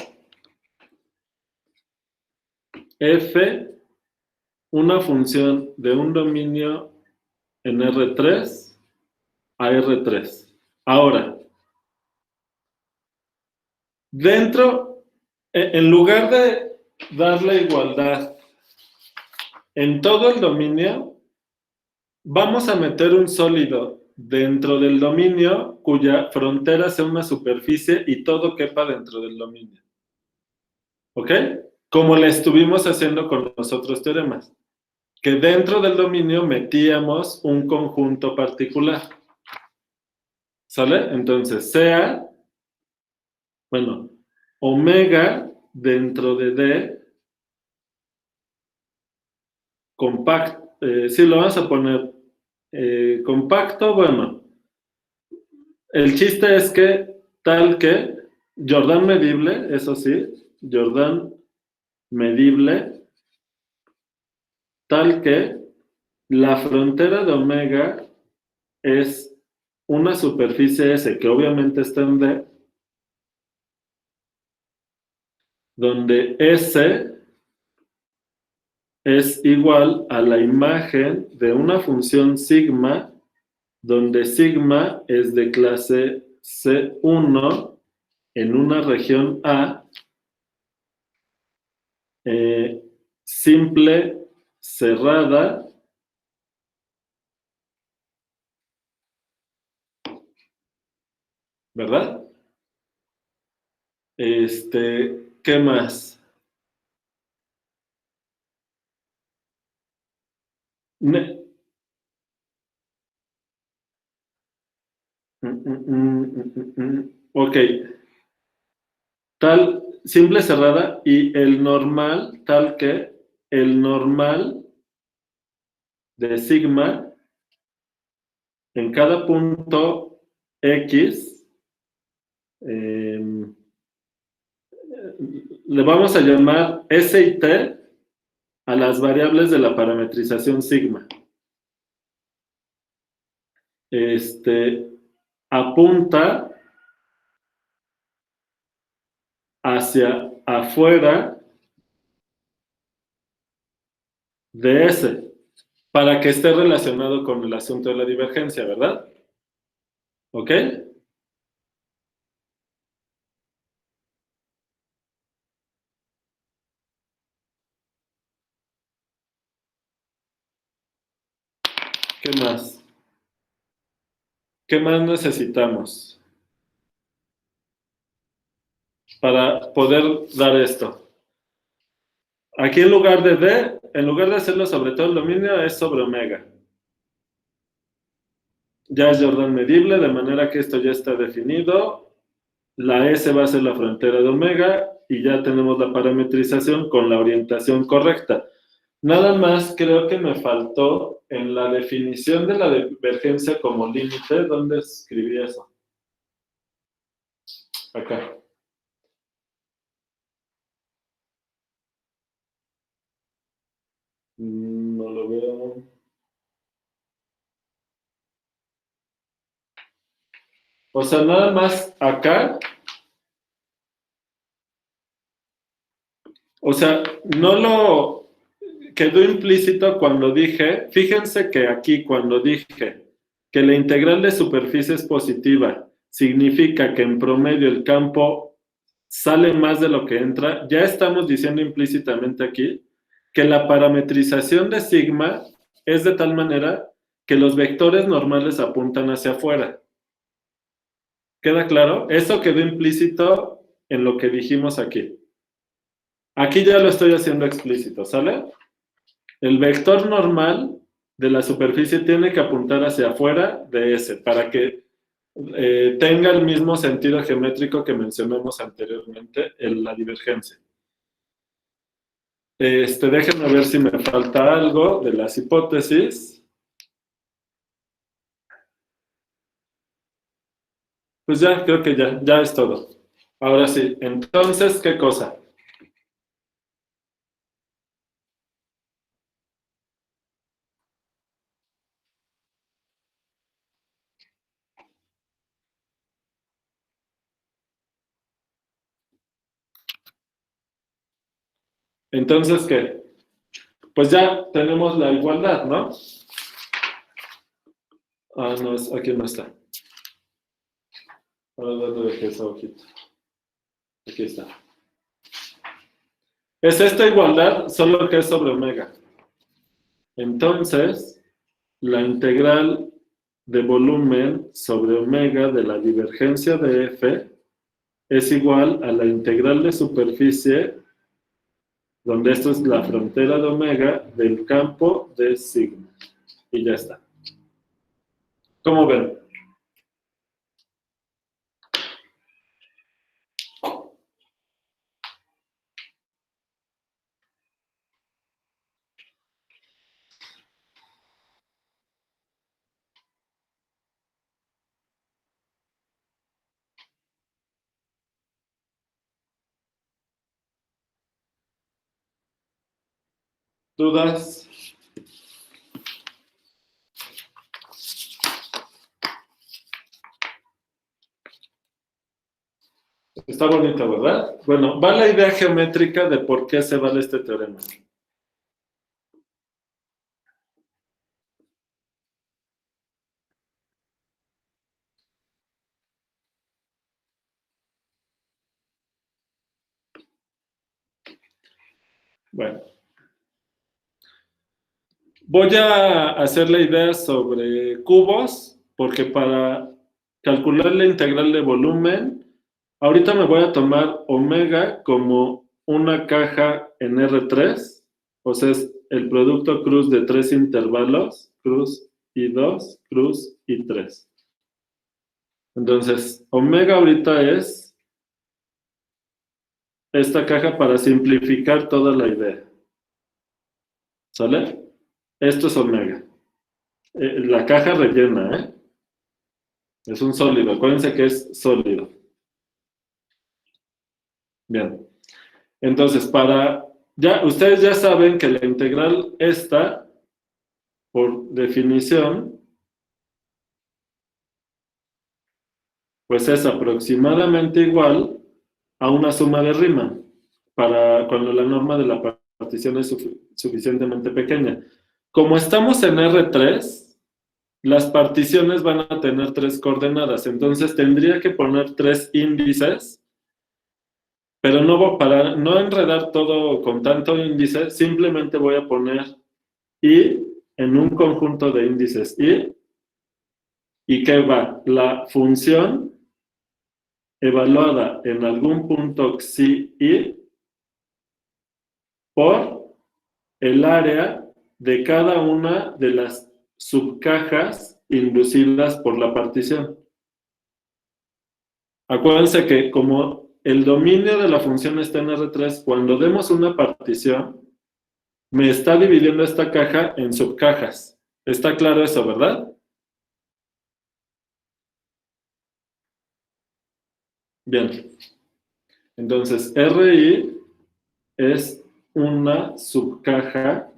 Speaker 1: f una función de un dominio en R3 a R3. Ahora, dentro, en lugar de darle igualdad en todo el dominio, vamos a meter un sólido dentro del dominio cuya frontera sea una superficie y todo quepa dentro del dominio. ¿Ok? Como le estuvimos haciendo con los otros teoremas, que dentro del dominio metíamos un conjunto particular. ¿Sale? Entonces, sea, bueno, omega dentro de D, compacto, sí, lo vamos a poner compacto, bueno, el chiste es que tal que Jordan medible, eso sí, Jordan medible, tal que la frontera de omega es una superficie S que obviamente está en D, donde S es igual a la imagen de una función sigma, donde sigma es de clase C1 en una región A, simple, cerrada, ¿verdad? ¿Qué más? Ne- Ok, tal, simple, cerrada, y el normal, tal que el normal de sigma en cada punto X, le vamos a llamar S y T a las variables de la parametrización sigma. Apunta hacia afuera de S para que esté relacionado con el asunto de la divergencia, ¿verdad? ¿Ok? ¿Qué más? ¿Qué más necesitamos? para poder dar esto. Aquí en lugar de D, en lugar de hacerlo sobre todo el dominio, es sobre omega. Ya es de orden medible, de manera que esto ya está definido. La S va a ser la frontera de omega y ya tenemos la parametrización con la orientación correcta. Nada más creo que me faltó en la definición de la divergencia como límite. ¿Dónde escribí eso? Acá. No lo veo. O sea, nada más acá. O sea, no lo quedó implícito cuando dije, fíjense que aquí cuando dije que la integral de superficie es positiva, significa que en promedio el campo sale más de lo que entra, ya estamos diciendo implícitamente aquí que la parametrización de sigma es de tal manera que los vectores normales apuntan hacia afuera. ¿Queda claro? Eso quedó implícito en lo que dijimos aquí. Aquí ya lo estoy haciendo explícito, ¿sale? El vector normal de la superficie tiene que apuntar hacia afuera de S para que tenga el mismo sentido geométrico que mencionamos anteriormente en la divergencia. Déjenme ver si me falta algo de las hipótesis. Pues ya, creo que ya es todo. Ahora sí, entonces, ¿qué cosa? Entonces, ¿qué? Pues ya tenemos la igualdad, ¿no? Ah, no, aquí no está. Ahora dónde dejé esa hojita. Aquí está. Es esta igualdad, solo que es sobre omega. Entonces, la integral de volumen sobre omega de la divergencia de F es igual a la integral de superficie, donde esto es la frontera de omega, del campo de sigma. Y ya está. ¿Cómo ven? ¿Dudas? Está bonito, ¿verdad? Bueno, va la idea geométrica de por qué se vale este teorema. Bueno. Voy a hacer la idea sobre cubos, porque para calcular la integral de volumen, ahorita me voy a tomar omega como una caja en R3, o sea, es el producto cruz de 3 intervalos, cruz y 2, cruz y 3. Entonces, omega ahorita es esta caja para simplificar toda la idea. ¿Sale? Esto es omega. La caja rellena, ¿eh? Es un sólido. Acuérdense que es sólido. Bien. Entonces, ustedes ya saben que la integral esta, por definición, pues es aproximadamente igual a una suma de Riemann, para cuando la norma de la partición es suficientemente pequeña. Como estamos en R3, las particiones van a tener 3 coordenadas, entonces tendría que poner 3 índices, pero para no enredar todo con tanto índice, simplemente voy a poner I en un conjunto de índices I, ¿y qué va? La función evaluada en algún punto xi y por el área de cada una de las subcajas inducidas por la partición. Acuérdense que como el dominio de la función está en R3, cuando demos una partición, me está dividiendo esta caja en subcajas. ¿Está claro eso, verdad? Bien. Entonces, RI es una subcaja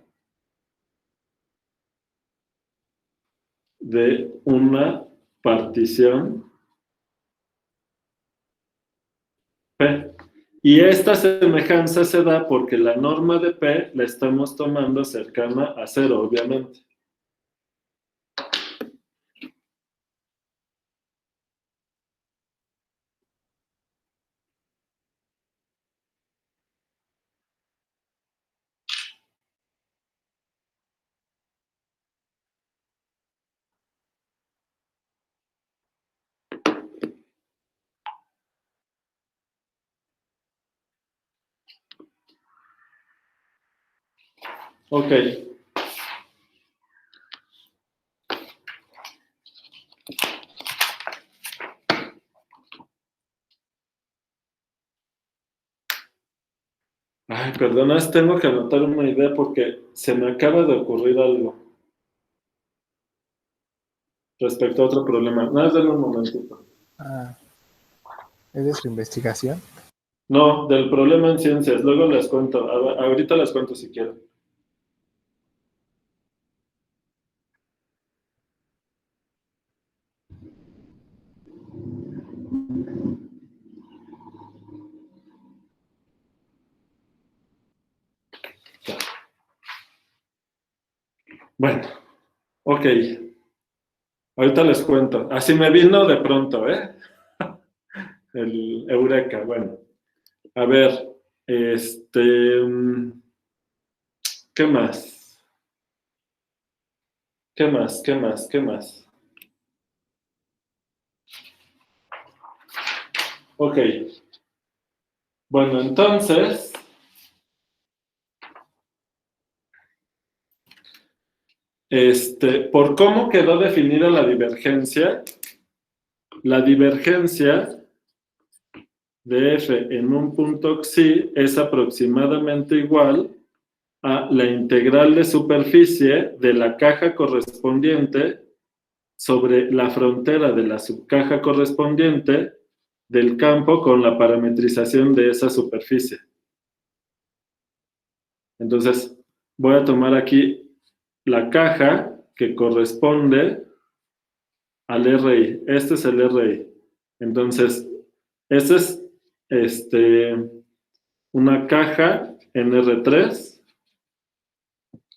Speaker 1: de una partición P. Y esta semejanza se da porque la norma de P la estamos tomando cercana a 0, obviamente. Ok. Ay, perdonas, tengo que anotar una idea porque se me acaba de ocurrir algo respecto a otro problema. Nada, dale un momentito.
Speaker 4: Ah, ¿es de su investigación?
Speaker 1: No, del problema en ciencias. Luego les cuento. Ahorita les cuento si quieren. Bueno, ok. Ahorita les cuento. Así me vino de pronto, ¿eh? El Eureka. Bueno, a ver, ¿qué más? ¿Qué más? ¿Qué más? ¿Qué más? Ok. Bueno, entonces, por cómo quedó definida la divergencia de f en un punto xi es aproximadamente igual a la integral de superficie de la caja correspondiente sobre la frontera de la subcaja correspondiente del campo con la parametrización de esa superficie. Entonces, voy a tomar aquí la caja que corresponde al RI. Este es el RI. Entonces, esta es una caja en R3.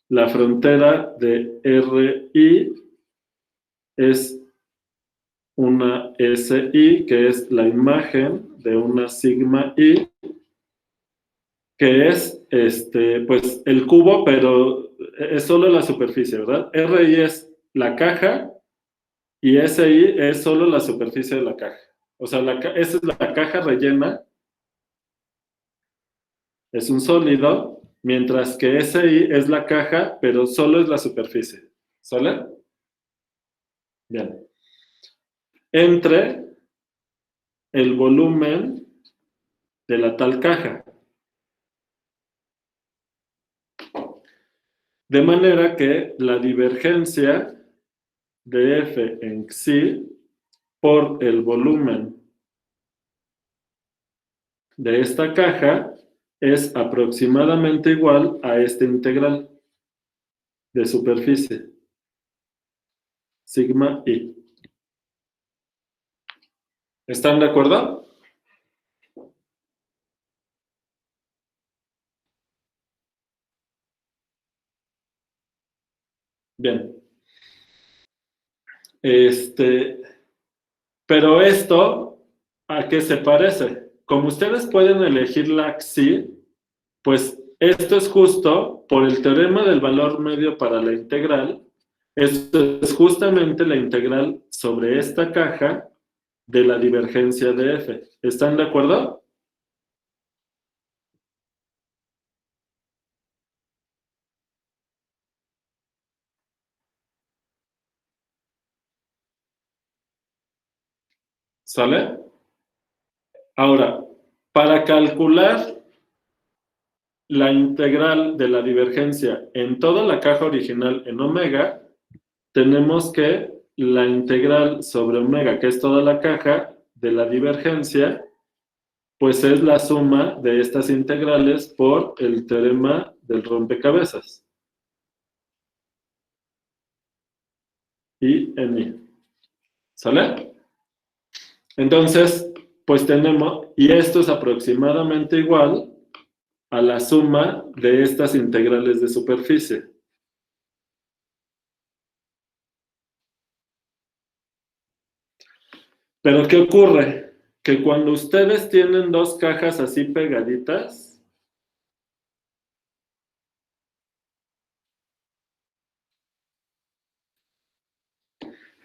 Speaker 1: La frontera de RI es una SI, que es la imagen de una sigma I, que es pues el cubo, pero es solo la superficie, ¿verdad? RI es la caja y SI es solo la superficie de la caja. O sea, esa es la caja rellena, es un sólido, mientras que SI es la caja, pero solo es la superficie. ¿Sale? Bien. Entre el volumen de la tal caja. De manera que la divergencia de F en xi por el volumen de esta caja es aproximadamente igual a esta integral de superficie, sigma I. ¿Están de acuerdo? Bien. Pero esto, ¿a qué se parece? Como ustedes pueden elegir la xi, pues esto es justo por el teorema del valor medio para la integral. Esto es justamente la integral sobre esta caja de la divergencia de F. ¿Están de acuerdo? ¿Sale? Ahora, para calcular la integral de la divergencia en toda la caja original en omega, tenemos que la integral sobre omega, que es toda la caja de la divergencia, pues es la suma de estas integrales por el teorema del rompecabezas. Y en I. ¿Sale? Entonces, pues tenemos, y esto es aproximadamente igual a la suma de estas integrales de superficie. Pero ¿qué ocurre? Que cuando ustedes tienen dos cajas así pegaditas,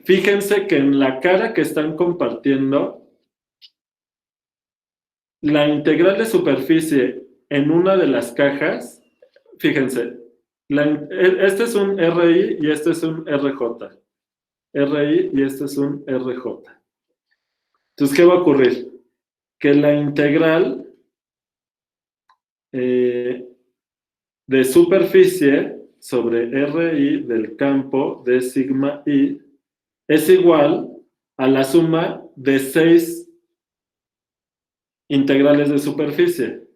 Speaker 1: fíjense que en la cara que están compartiendo, la integral de superficie en una de las cajas, fíjense, este es un RI y este es un RJ. RI y este es un RJ. Entonces, ¿qué va a ocurrir? Que la integral de superficie sobre RI del campo de sigma I es igual a la suma de 6 integrales de superficie,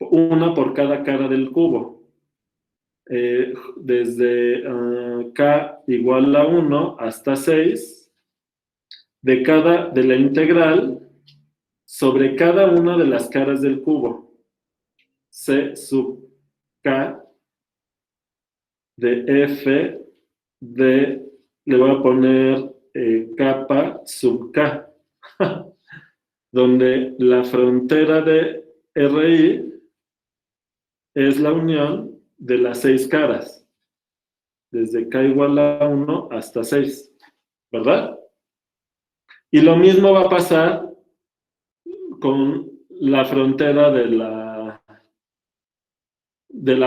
Speaker 1: una por cada cara del cubo. Desde K igual a 1 hasta 6, de la integral sobre cada una de las caras del cubo. C sub K de F de, le voy a poner kappa sub K, donde la frontera de RI es la unión de las 6 caras, desde K igual a 1 hasta 6, ¿verdad? Y lo mismo va a pasar con la frontera de la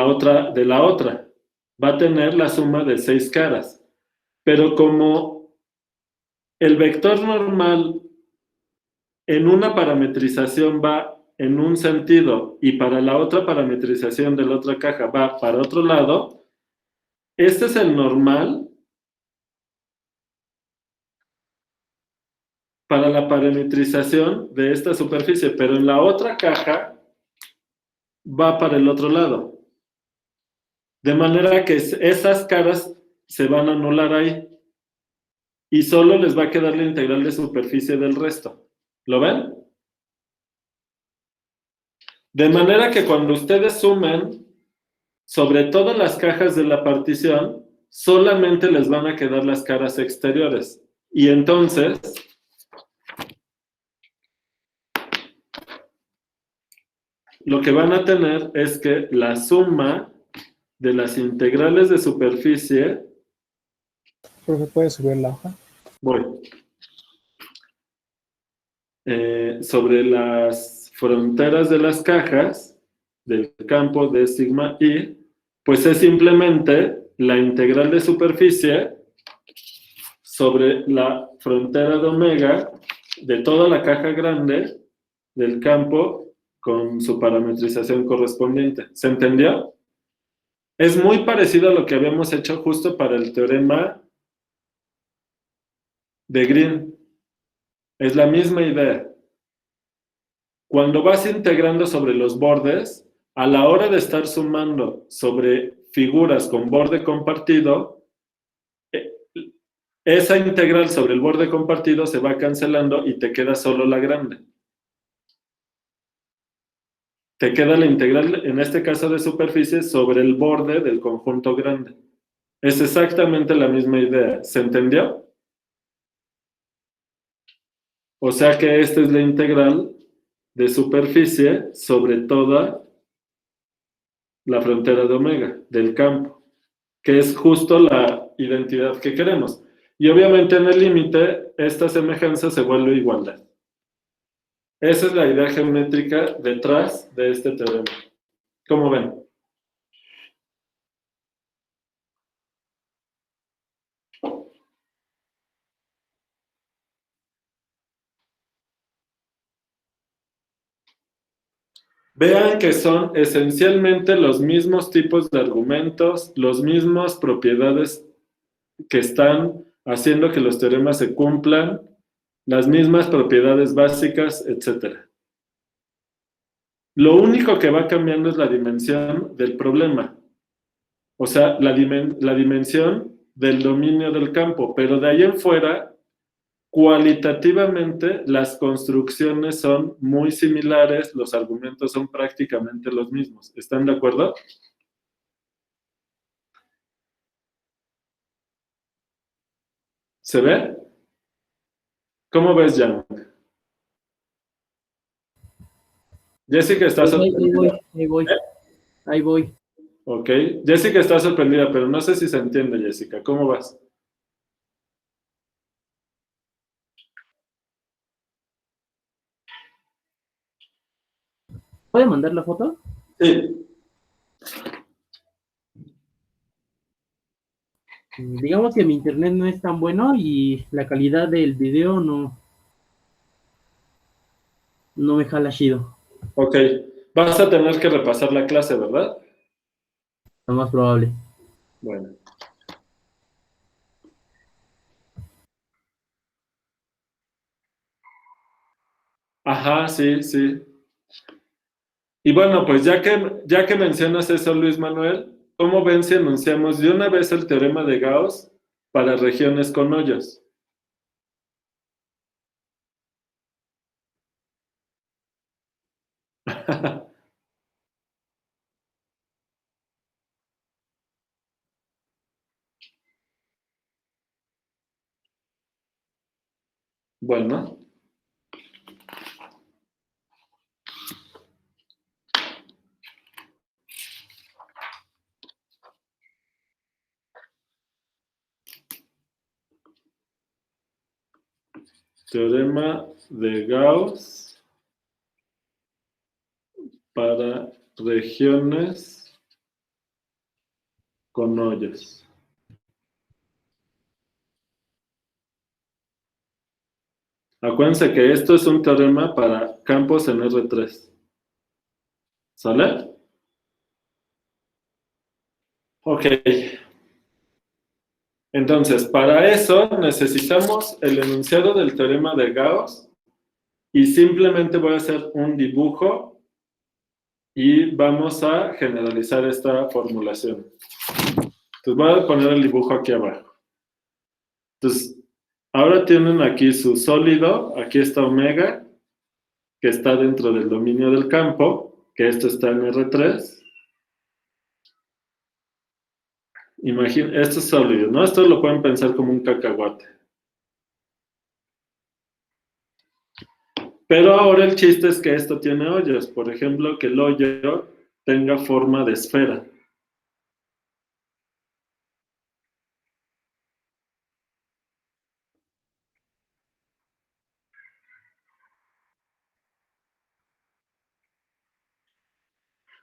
Speaker 1: otra. Va a tener la suma de 6 caras. Pero como el vector normal en una parametrización va en un sentido y para la otra parametrización de la otra caja va para otro lado, este es el normal para la parametrización de esta superficie, pero en la otra caja va para el otro lado. De manera que esas caras se van a anular ahí y solo les va a quedar la integral de superficie del resto. ¿Lo ven? De manera que cuando ustedes sumen sobre todas las cajas de la partición, solamente les van a quedar las caras exteriores. Y entonces, lo que van a tener es que la suma de las integrales de superficie...
Speaker 4: ¿Profe, puede subir la hoja?
Speaker 1: Voy. Sobre las fronteras de las cajas del campo de sigma I, pues es simplemente la integral de superficie sobre la frontera de omega de toda la caja grande del campo con su parametrización correspondiente. ¿Se entendió? Es muy parecido a lo que habíamos hecho justo para el teorema de Green. Es la misma idea. Cuando vas integrando sobre los bordes, a la hora de estar sumando sobre figuras con borde compartido, esa integral sobre el borde compartido se va cancelando y te queda solo la grande. Te queda la integral, en este caso de superficie, sobre el borde del conjunto grande. Es exactamente la misma idea. ¿Se entendió? O sea que esta es la integral de superficie sobre toda la frontera de omega del campo, que es justo la identidad que queremos. Y obviamente en el límite, esta semejanza se vuelve igualdad. Esa es la idea geométrica detrás de este teorema. ¿Cómo ven? Vean que son esencialmente los mismos tipos de argumentos, las mismas propiedades que están haciendo que los teoremas se cumplan, las mismas propiedades básicas, etc. Lo único que va cambiando es la dimensión del problema. O sea, la dimensión del dominio del campo, pero de ahí en fuera, cualitativamente, las construcciones son muy similares, los argumentos son prácticamente los mismos. ¿Están de acuerdo? ¿Se ve? ¿Cómo ves, Jan? Jessica está
Speaker 3: Ahí
Speaker 1: sorprendida.
Speaker 3: voy, ahí voy, ahí voy.
Speaker 1: Ok, Jessica está sorprendida, pero no sé si se entiende, Jessica. ¿Cómo vas?
Speaker 3: ¿Puede mandar la foto?
Speaker 1: Sí.
Speaker 3: Digamos que mi internet no es tan bueno y la calidad del video no me jala chido,
Speaker 1: Ok, vas a tener que repasar la clase, ¿verdad?
Speaker 3: lo más probable.
Speaker 1: Bueno. Ajá, sí, sí. Y bueno, pues ya que mencionas eso, Luis Manuel, ¿cómo ven si enunciamos de una vez el teorema de Gauss para regiones con hoyos? Bueno, teorema de Gauss para regiones con hoyos. Acuérdense que esto es un teorema para campos en R3. ¿Sale? Ok. Entonces, para eso necesitamos el enunciado del teorema de Gauss y simplemente voy a hacer un dibujo y vamos a generalizar esta formulación. Entonces, voy a poner el dibujo aquí abajo. Entonces, ahora tienen aquí su sólido, aquí está omega, que está dentro del dominio del campo, que esto está en R3. Imaginen, esto es sólido, ¿no? Esto lo pueden pensar como un cacahuate. Pero ahora el chiste es que esto tiene hoyos. Por ejemplo, que el hoyo tenga forma de esfera.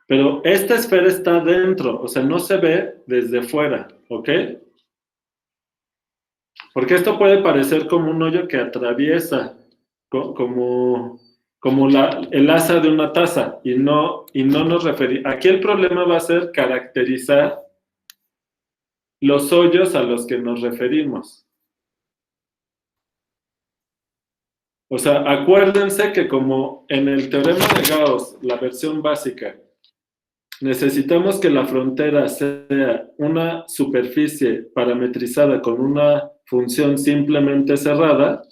Speaker 1: Pero esta esfera está dentro, o sea, no se ve desde fuera, ¿ok? Porque esto puede parecer como un hoyo que atraviesa, como el asa de una taza, y no nos referimos. Aquí el problema va a ser caracterizar los hoyos a los que nos referimos. O sea, acuérdense que como en el teorema de Gauss, la versión básica, necesitamos que la frontera sea una superficie parametrizada con una función simplemente cerrada,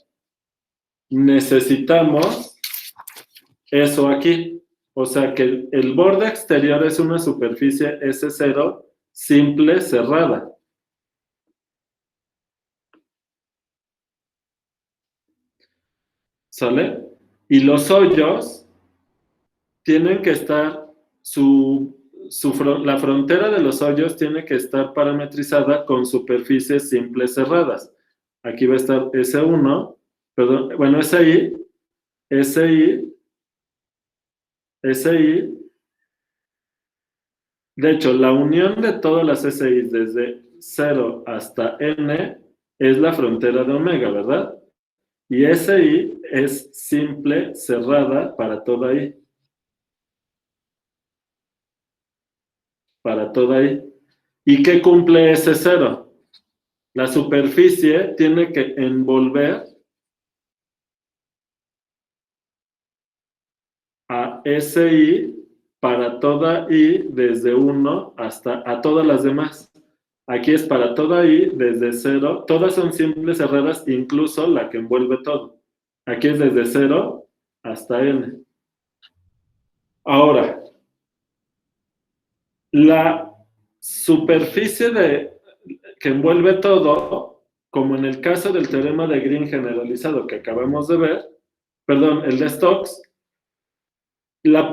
Speaker 1: necesitamos eso aquí. O sea que el borde exterior es una superficie S0 simple cerrada. ¿Sale? Y los hoyos tienen que estar, la frontera de los hoyos tiene que estar parametrizada con superficies simples cerradas. aquí va a estar S1, perdón, bueno, SI, SI, SI. De hecho, la unión de todas las SI desde 0 hasta N es la frontera de omega, ¿verdad? Y SI es simple cerrada para toda I. Para toda I. ¿Y qué cumple ese 0? La superficie tiene que envolver a SI para toda I desde 1 hasta a todas las demás. Aquí es para toda I desde 0. Todas son simples cerradas, incluso la que envuelve todo. Aquí es desde 0 hasta N. Ahora, la superficie que envuelve todo, como en el caso del teorema de Green generalizado que acabamos de ver, perdón, el de Stokes,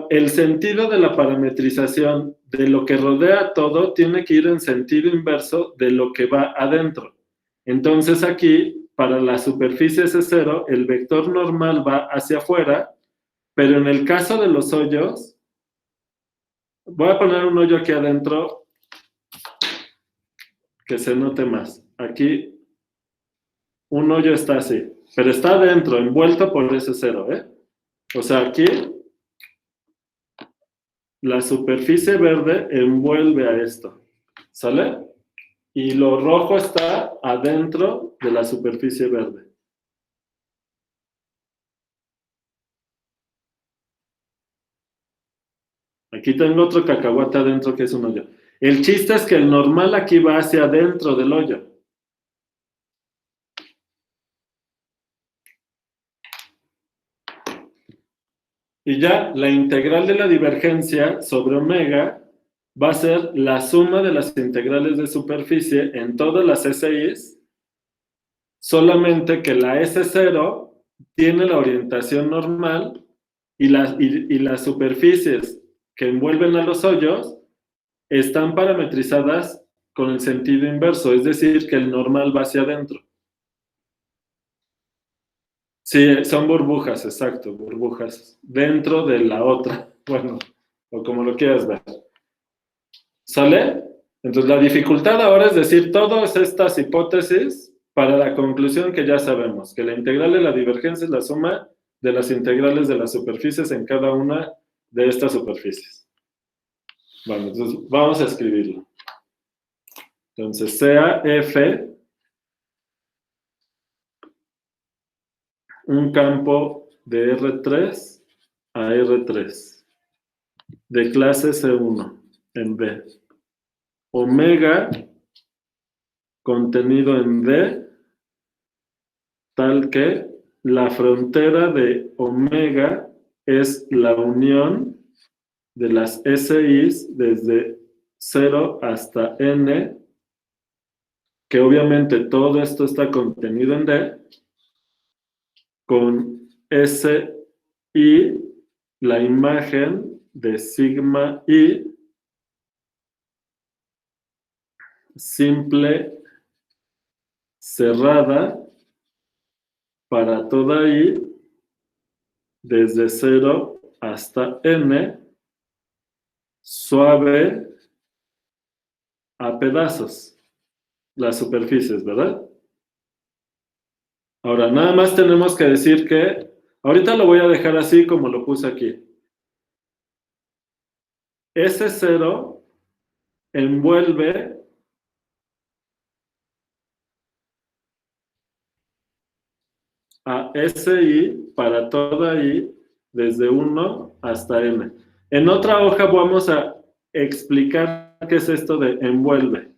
Speaker 1: el sentido de la parametrización de lo que rodea todo tiene que ir en sentido inverso de lo que va adentro. Entonces aquí, para la superficie S0, el vector normal va hacia afuera, pero en el caso de los hoyos, voy a poner un hoyo aquí adentro que se note más. Aquí, un hoyo está así, pero está adentro, envuelto por S0, ¿eh? O sea, aquí la superficie verde envuelve a esto, ¿sale? Y lo rojo está adentro de la superficie verde. Aquí tengo otro cacahuate adentro que es un hoyo. El chiste es que el normal aquí va hacia adentro del hoyo. Y ya la integral de la divergencia sobre omega va a ser la suma de las integrales de superficie en todas las SIs, solamente que la S0 tiene la orientación normal y las superficies que envuelven a los hoyos están parametrizadas con el sentido inverso, es decir, que el normal va hacia adentro. Sí, son burbujas, exacto, burbujas dentro de la otra, bueno, o como lo quieras ver. ¿Sale? Entonces la dificultad ahora es decir todas estas hipótesis para la conclusión que ya sabemos, que la integral de la divergencia es la suma de las integrales de las superficies en cada una de estas superficies. Bueno, entonces vamos a escribirlo. Entonces sea F un campo de R3 a R3 de clase C1 en B. Omega contenido en D tal que la frontera de omega es la unión de las SIs desde 0 hasta N, que obviamente todo esto está contenido en D, con SI, la imagen de sigma I, simple, cerrada, para toda I, desde 0 hasta N, suave a pedazos, las superficies, ¿verdad? Ahora, nada más tenemos que decir que, ahorita lo voy a dejar así como lo puse aquí. S0 envuelve a SI para toda I desde 1 hasta N. En otra hoja vamos a explicar qué es esto de envuelve.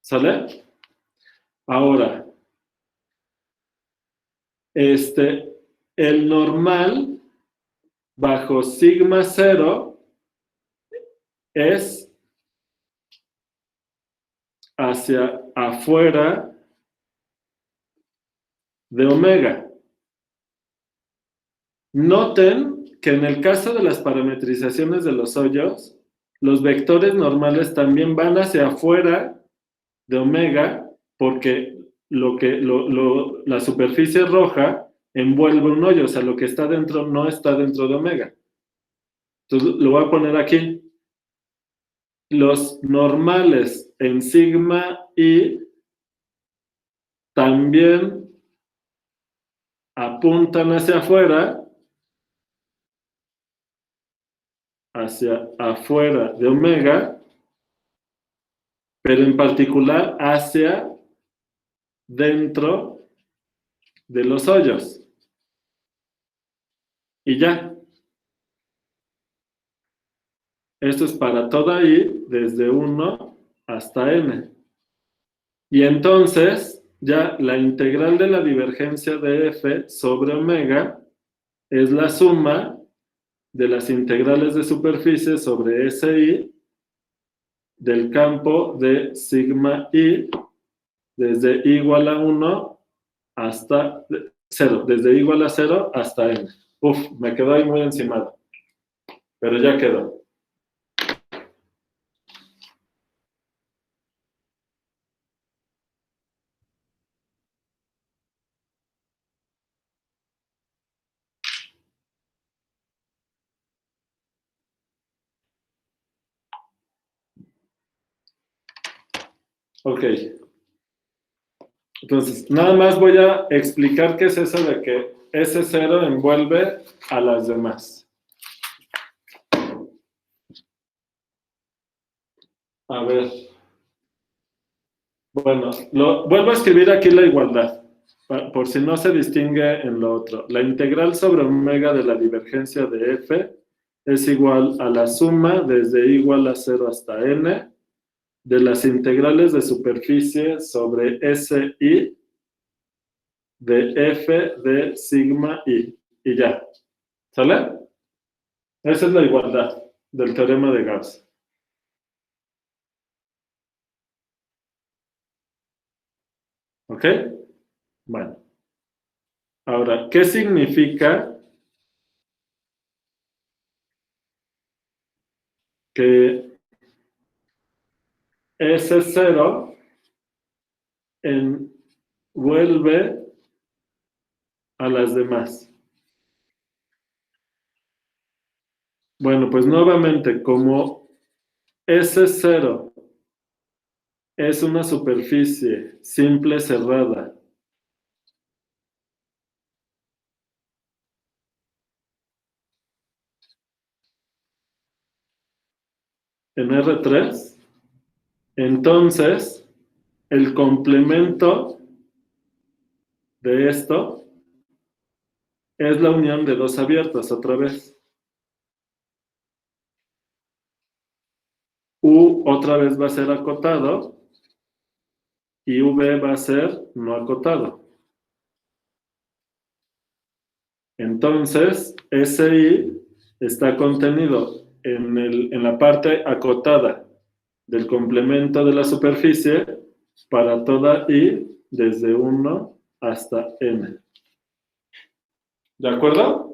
Speaker 1: ¿Sale? Ahora, el normal bajo sigma 0 es hacia afuera de omega. Noten que en el caso de las parametrizaciones de los hoyos, los vectores normales también van hacia afuera de omega, porque la superficie roja envuelve un hoyo, o sea, lo que está dentro no está dentro de omega. Entonces, lo voy a poner aquí. Los normales en sigma y también apuntan hacia afuera de omega, pero en particular hacia dentro de los hoyos. Y ya. Esto es para toda i desde 1 hasta n. Y entonces, ya la integral de la divergencia de f sobre omega es la suma de las integrales de superficie sobre SI del campo de sigma i desde i igual a 1 hasta 0, desde i igual a 0 hasta n. Uf, me quedó ahí muy encimado, pero ya quedó. Ok. Entonces, nada más voy a explicar qué es eso de que S0 envuelve a las demás. A ver. Bueno, vuelvo a escribir aquí la igualdad, por si no se distingue en lo otro. La integral sobre omega de la divergencia de f es igual a la suma desde i igual a 0 hasta n de las integrales de superficie sobre SI de f de sigma i. Y ya. ¿Sale? Esa es la igualdad del teorema de Gauss. ¿Ok? Bueno. Ahora, ¿qué significa que S0 envuelve a las demás? Bueno, pues nuevamente, como S0 es una superficie simple cerrada en R3, entonces el complemento de esto es la unión de dos abiertas otra vez. U otra vez va a ser acotado y V va a ser no acotado. Entonces, SI está contenido en la parte acotada del complemento de la superficie para toda I desde 1 hasta N. ¿De acuerdo?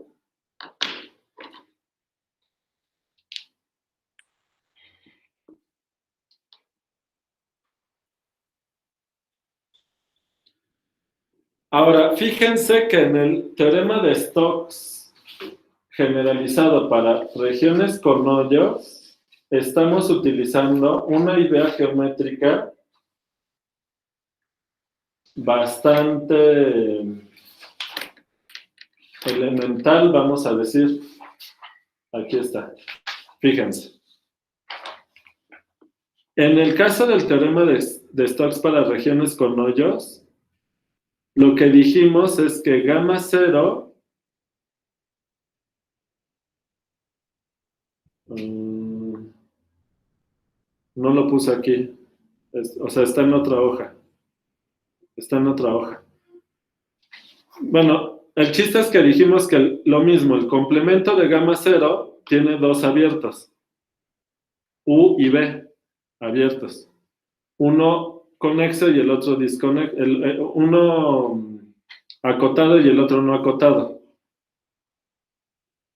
Speaker 1: Ahora, fíjense que en el teorema de Stokes generalizado para regiones con hoyos, estamos utilizando una idea geométrica bastante elemental, vamos a decir. Aquí está. Fíjense. En el caso del teorema de Stokes para regiones con hoyos, lo que dijimos es que gamma 0 no lo puse aquí. O sea, está en otra hoja. Está en otra hoja. Bueno, el chiste es que dijimos que lo mismo, el complemento de gamma 0 tiene dos abiertos. U y B abiertos. Uno conexo y el otro disconexo. Uno acotado y el otro no acotado.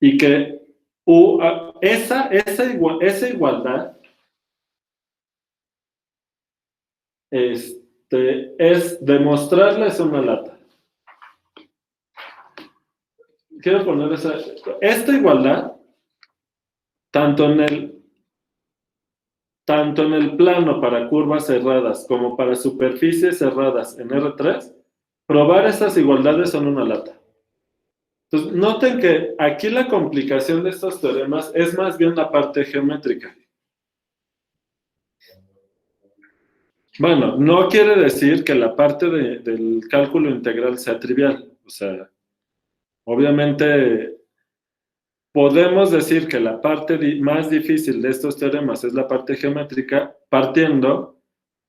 Speaker 1: Y que esa igualdad es demostrarles una lata. Quiero poner esta igualdad, tanto en el plano para curvas cerradas como para superficies cerradas en R3, probar estas igualdades son una lata. Entonces, noten que aquí la complicación de estos teoremas es más bien la parte geométrica. Bueno, no quiere decir que la parte del cálculo integral sea trivial. O sea, obviamente podemos decir que la parte más difícil de estos teoremas es la parte geométrica, partiendo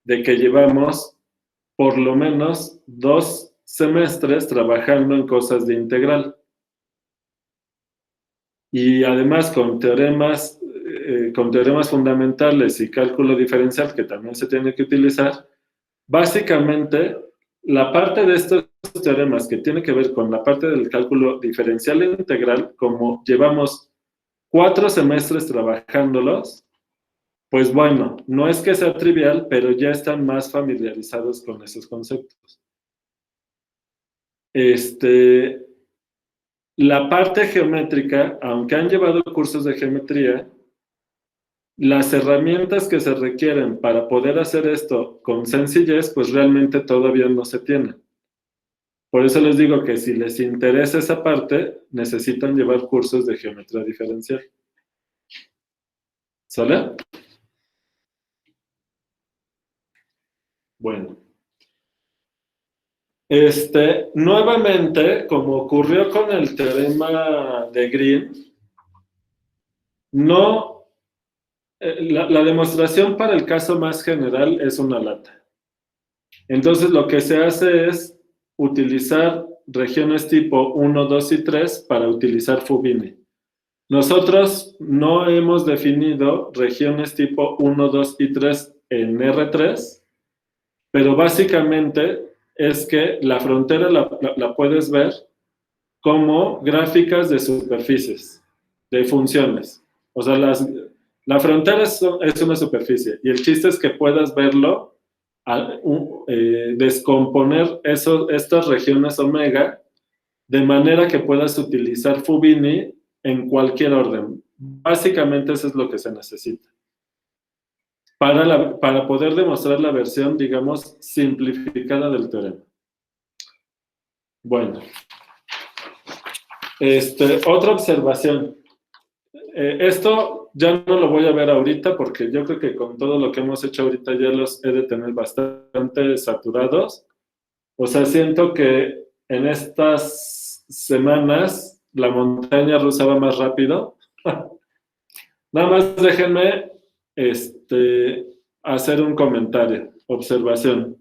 Speaker 1: de que llevamos por lo menos 2 semestres trabajando en cosas de integral. Y además con teoremas fundamentales y cálculo diferencial que también se tiene que utilizar, básicamente la parte de estos teoremas que tiene que ver con la parte del cálculo diferencial e integral, como llevamos 4 semestres trabajándolos, pues bueno, no es que sea trivial, pero ya están más familiarizados con esos conceptos. La parte geométrica, aunque han llevado cursos de geometría, las herramientas que se requieren para poder hacer esto con sencillez, pues realmente todavía no se tienen. Por eso les digo que si les interesa esa parte, necesitan llevar cursos de geometría diferencial. ¿Sale? Bueno. Nuevamente, como ocurrió con el teorema de Green, no, la demostración para el caso más general es una lata. Entonces, lo que se hace es utilizar regiones tipo 1, 2 y 3 para utilizar Fubini. Nosotros no hemos definido regiones tipo 1, 2 y 3 en R3, pero básicamente es que la frontera la puedes ver como gráficas de superficies, de funciones. O sea, la frontera es una superficie y el chiste es que puedas verlo, descomponer estas regiones omega de manera que puedas utilizar Fubini en cualquier orden. Básicamente eso es lo que se necesita para poder demostrar la versión, digamos, simplificada del teorema. Bueno, otra observación. Esto ya no lo voy a ver ahorita porque yo creo que con todo lo que hemos hecho ahorita ya los he de tener bastante saturados. O sea, siento que en estas semanas la montaña rusa va más rápido. Nada más déjenme hacer un comentario, observación.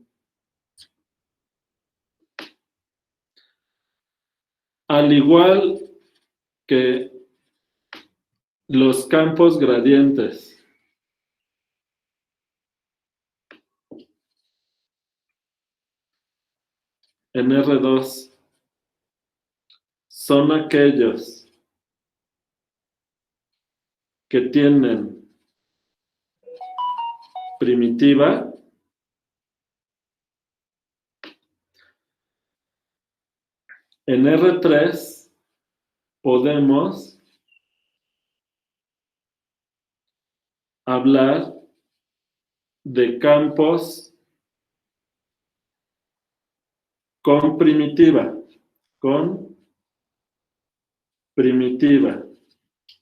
Speaker 1: Al igual que los campos gradientes en R2 son aquellos que tienen primitiva, en R3 podemos hablar de campos con primitiva,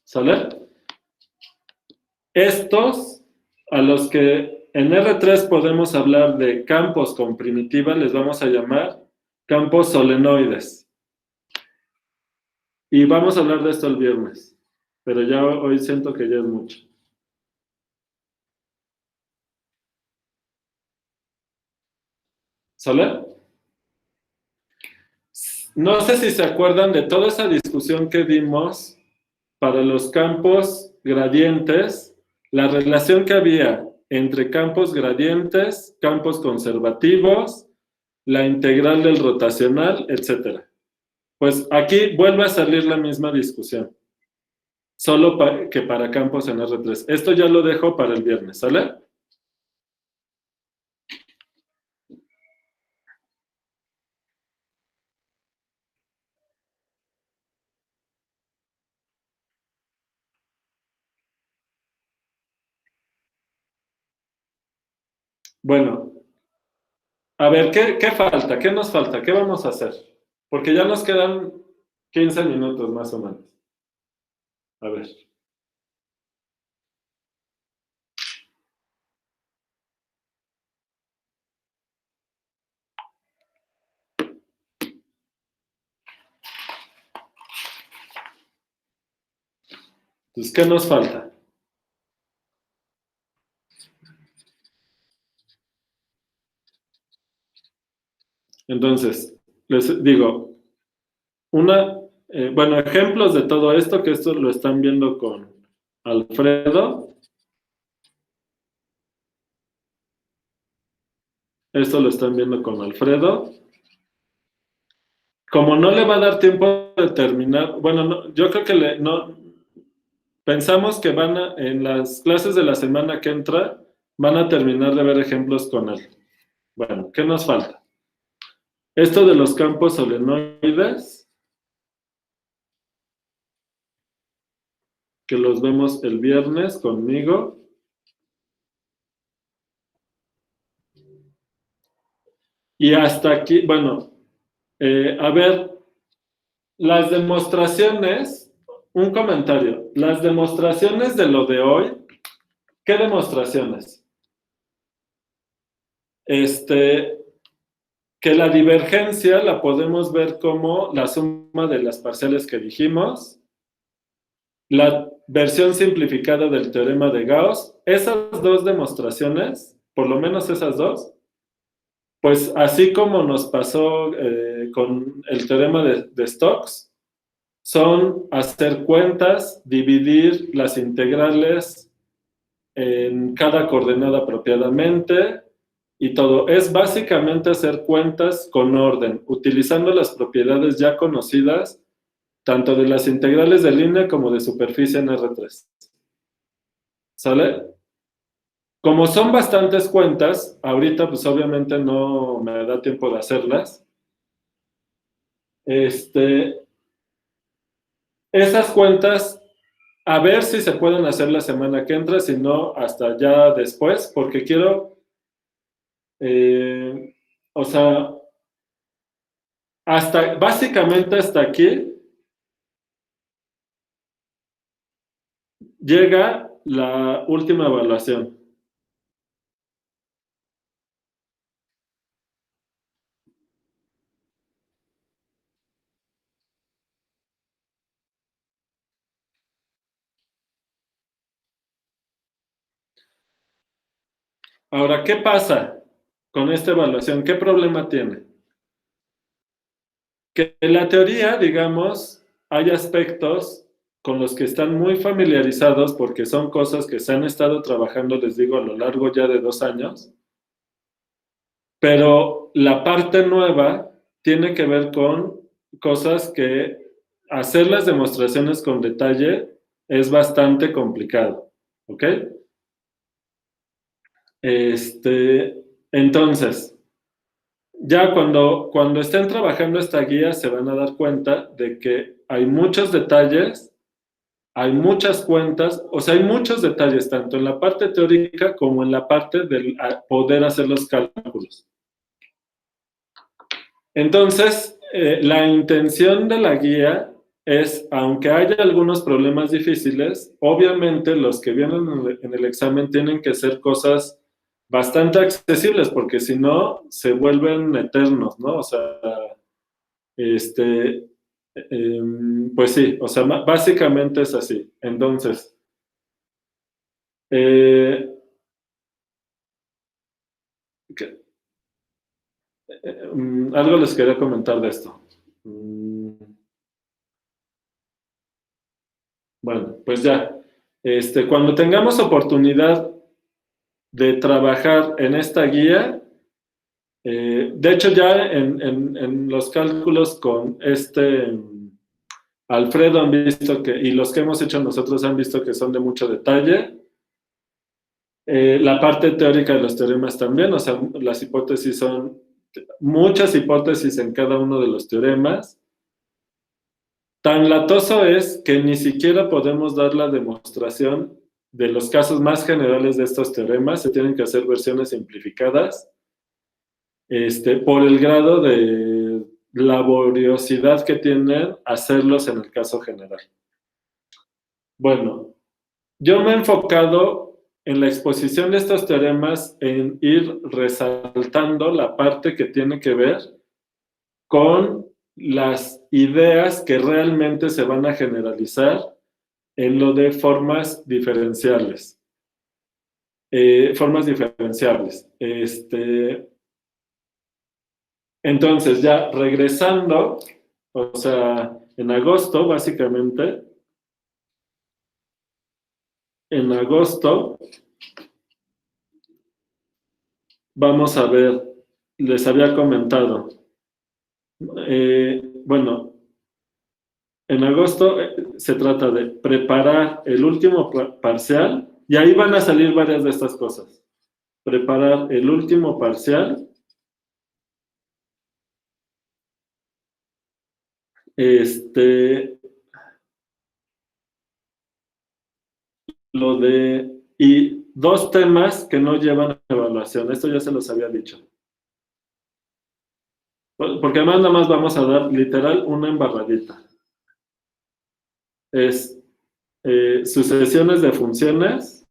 Speaker 1: ¿sale? Estos, a los que en R3 podemos hablar de campos con primitiva, les vamos a llamar campos solenoides. Y vamos a hablar de esto el viernes, pero ya hoy siento que ya es mucho. ¿Sale? No sé si se acuerdan de toda esa discusión que dimos para los campos gradientes, la relación que había entre campos gradientes, campos conservativos, la integral del rotacional, etc. Pues aquí vuelve a salir la misma discusión, solo que para campos en R3. Esto ya lo dejo para el viernes, ¿sale? Bueno, a ver, ¿qué falta? ¿Qué nos falta? ¿Qué vamos a hacer? Porque ya nos quedan 15 minutos más o menos. A ver. Entonces, ¿qué nos falta? Entonces, les digo, bueno, ejemplos de todo esto, que esto lo están viendo con Alfredo. Esto lo están viendo con Alfredo. Como no le va a dar tiempo de terminar, bueno, yo creo que pensamos que en las clases de la semana que entra, van a terminar de ver ejemplos con él. Bueno, ¿qué nos falta? Esto de los campos solenoides, que los vemos el viernes conmigo. Y hasta aquí, bueno, a ver, las demostraciones, un comentario, las demostraciones de lo de hoy, ¿qué demostraciones? Que la divergencia la podemos ver como la suma de las parciales que dijimos, la versión simplificada del teorema de Gauss, esas dos demostraciones, por lo menos esas dos, pues así como nos pasó con el teorema de Stokes, son hacer cuentas, dividir las integrales en cada coordenada apropiadamente y todo. Es básicamente hacer cuentas con orden, utilizando las propiedades ya conocidas, tanto de las integrales de línea como de superficie en R3. ¿Sale? Como son bastantes cuentas, ahorita pues obviamente no me da tiempo de hacerlas. Esas cuentas, a ver si se pueden hacer la semana que entra, si no, hasta ya después, porque quiero, o sea, básicamente hasta aquí llega la última evaluación. Ahora, ¿qué pasa con esta evaluación? ¿Qué problema tiene? Que en la teoría, digamos, hay aspectos con los que están muy familiarizados porque son cosas que se han estado trabajando, les digo, a lo largo ya de 2 años, pero la parte nueva tiene que ver con cosas que hacer las demostraciones con detalle es bastante complicado, ¿ok? Entonces, ya cuando estén trabajando esta guía se van a dar cuenta de que hay muchos detalles, hay muchas cuentas, o sea, hay muchos detalles, tanto en la parte teórica como en la parte del poder hacer los cálculos. Entonces, la intención de la guía es, aunque haya algunos problemas difíciles, obviamente los que vienen en el examen tienen que ser cosas bastante accesibles, porque si no, se vuelven eternos, ¿no? O sea, pues sí, o sea, básicamente es así. Entonces, algo les quería comentar de esto. Bueno, pues ya. Cuando tengamos oportunidad de trabajar en esta guía, de hecho ya en los cálculos con Alfredo han visto y los que hemos hecho nosotros han visto que son de mucho detalle. La parte teórica de los teoremas también, o sea, las hipótesis son muchas hipótesis en cada uno de los teoremas. Tan latoso es que ni siquiera podemos dar la demostración de los casos más generales de estos teoremas, se tienen que hacer versiones simplificadas por el grado de laboriosidad que tienen hacerlos en el caso general. Bueno, yo me he enfocado en la exposición de estos teoremas en ir resaltando la parte que tiene que ver con las ideas que realmente se van a generalizar en lo de formas diferenciales. Formas diferenciables. Entonces, ya regresando, o sea, en agosto, básicamente, en agosto, vamos a ver, les había comentado, bueno, en agosto se trata de preparar el último parcial, y ahí van a salir varias de estas cosas. Preparar el último parcial, y dos temas que no llevan evaluación. Esto ya se los había dicho. Porque además nada más vamos a dar literal una embarradita. Es sucesiones de funciones,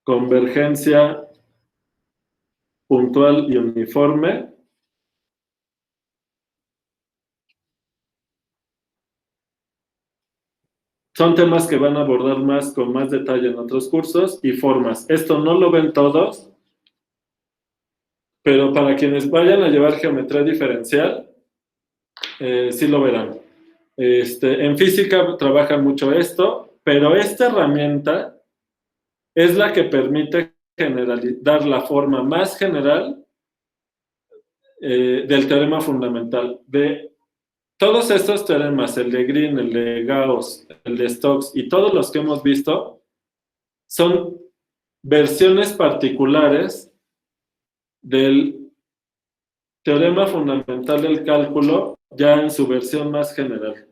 Speaker 1: convergencia puntual y uniforme, son temas que van a abordar más con más detalle en otros cursos, y formas. Esto no lo ven todos, pero para quienes vayan a llevar geometría diferencial, sí lo verán. En física trabajan mucho esto, pero esta herramienta es la que permite dar la forma más general del teorema fundamental. De todos estos teoremas, el de Green, el de Gauss, el de Stokes y todos los que hemos visto, son versiones particulares del teorema fundamental del cálculo, ya en su versión más general.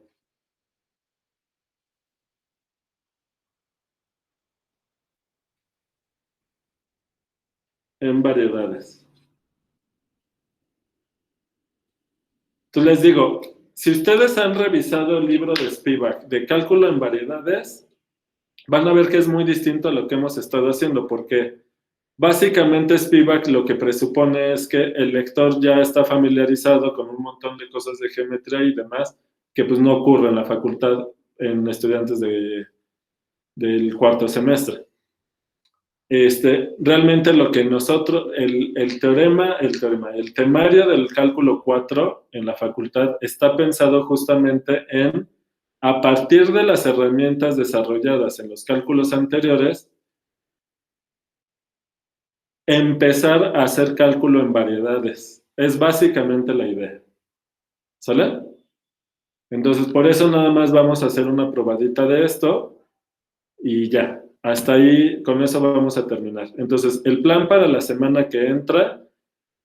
Speaker 1: En variedades. Entonces les digo, si ustedes han revisado el libro de Spivak de cálculo en variedades, van a ver que es muy distinto a lo que hemos estado haciendo, porque básicamente Spivak lo que presupone es que el lector ya está familiarizado con un montón de cosas de geometría y demás, que pues no ocurre en la facultad en estudiantes del cuarto semestre. Realmente lo que nosotros, el temario del cálculo 4 en la facultad está pensado justamente en, a partir de las herramientas desarrolladas en los cálculos anteriores, empezar a hacer cálculo en variedades. Es básicamente la idea. ¿Sale? Entonces, por eso nada más vamos a hacer una probadita de esto y ya. Hasta ahí, con eso vamos a terminar. Entonces, el plan para la semana que entra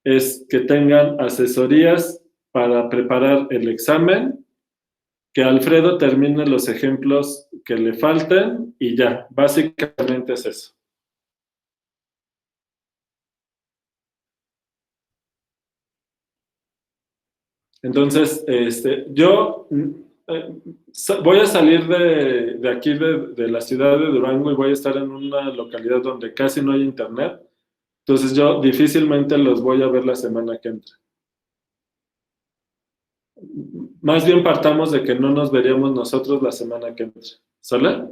Speaker 1: es que tengan asesorías para preparar el examen, que Alfredo termine los ejemplos que le falten y ya, básicamente es eso. Entonces, yo voy a salir de aquí, de la ciudad de Durango, y voy a estar en una localidad donde casi no hay internet. Entonces yo difícilmente los voy a ver la semana que entra. Más bien partamos de que no nos veríamos nosotros la semana que entra. ¿Sale?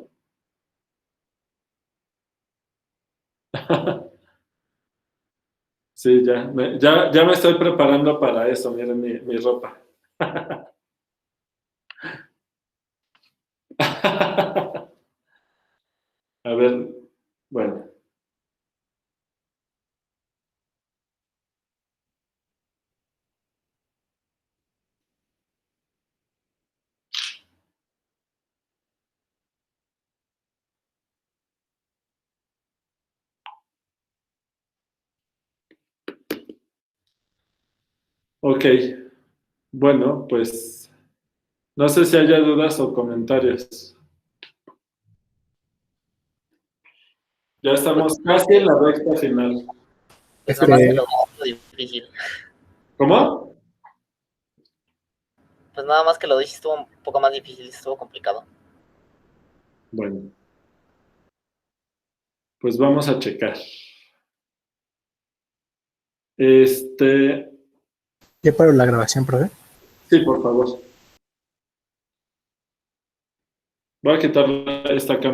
Speaker 1: Sí, ya me estoy preparando para eso. Miren mi ropa. A ver, bueno. Ok, bueno, pues no sé si haya dudas o comentarios. Ya estamos casi en la recta final.
Speaker 5: Pues nada más que
Speaker 4: Este,
Speaker 5: lo dijiste difícil.
Speaker 1: ¿Cómo?
Speaker 5: Pues nada más que lo dijiste estuvo un poco más difícil, estuvo complicado.
Speaker 1: Bueno, pues vamos a checar.
Speaker 4: ¿Ya paró la grabación, profe?
Speaker 1: Sí, por favor. Voy a quitar esta cámara.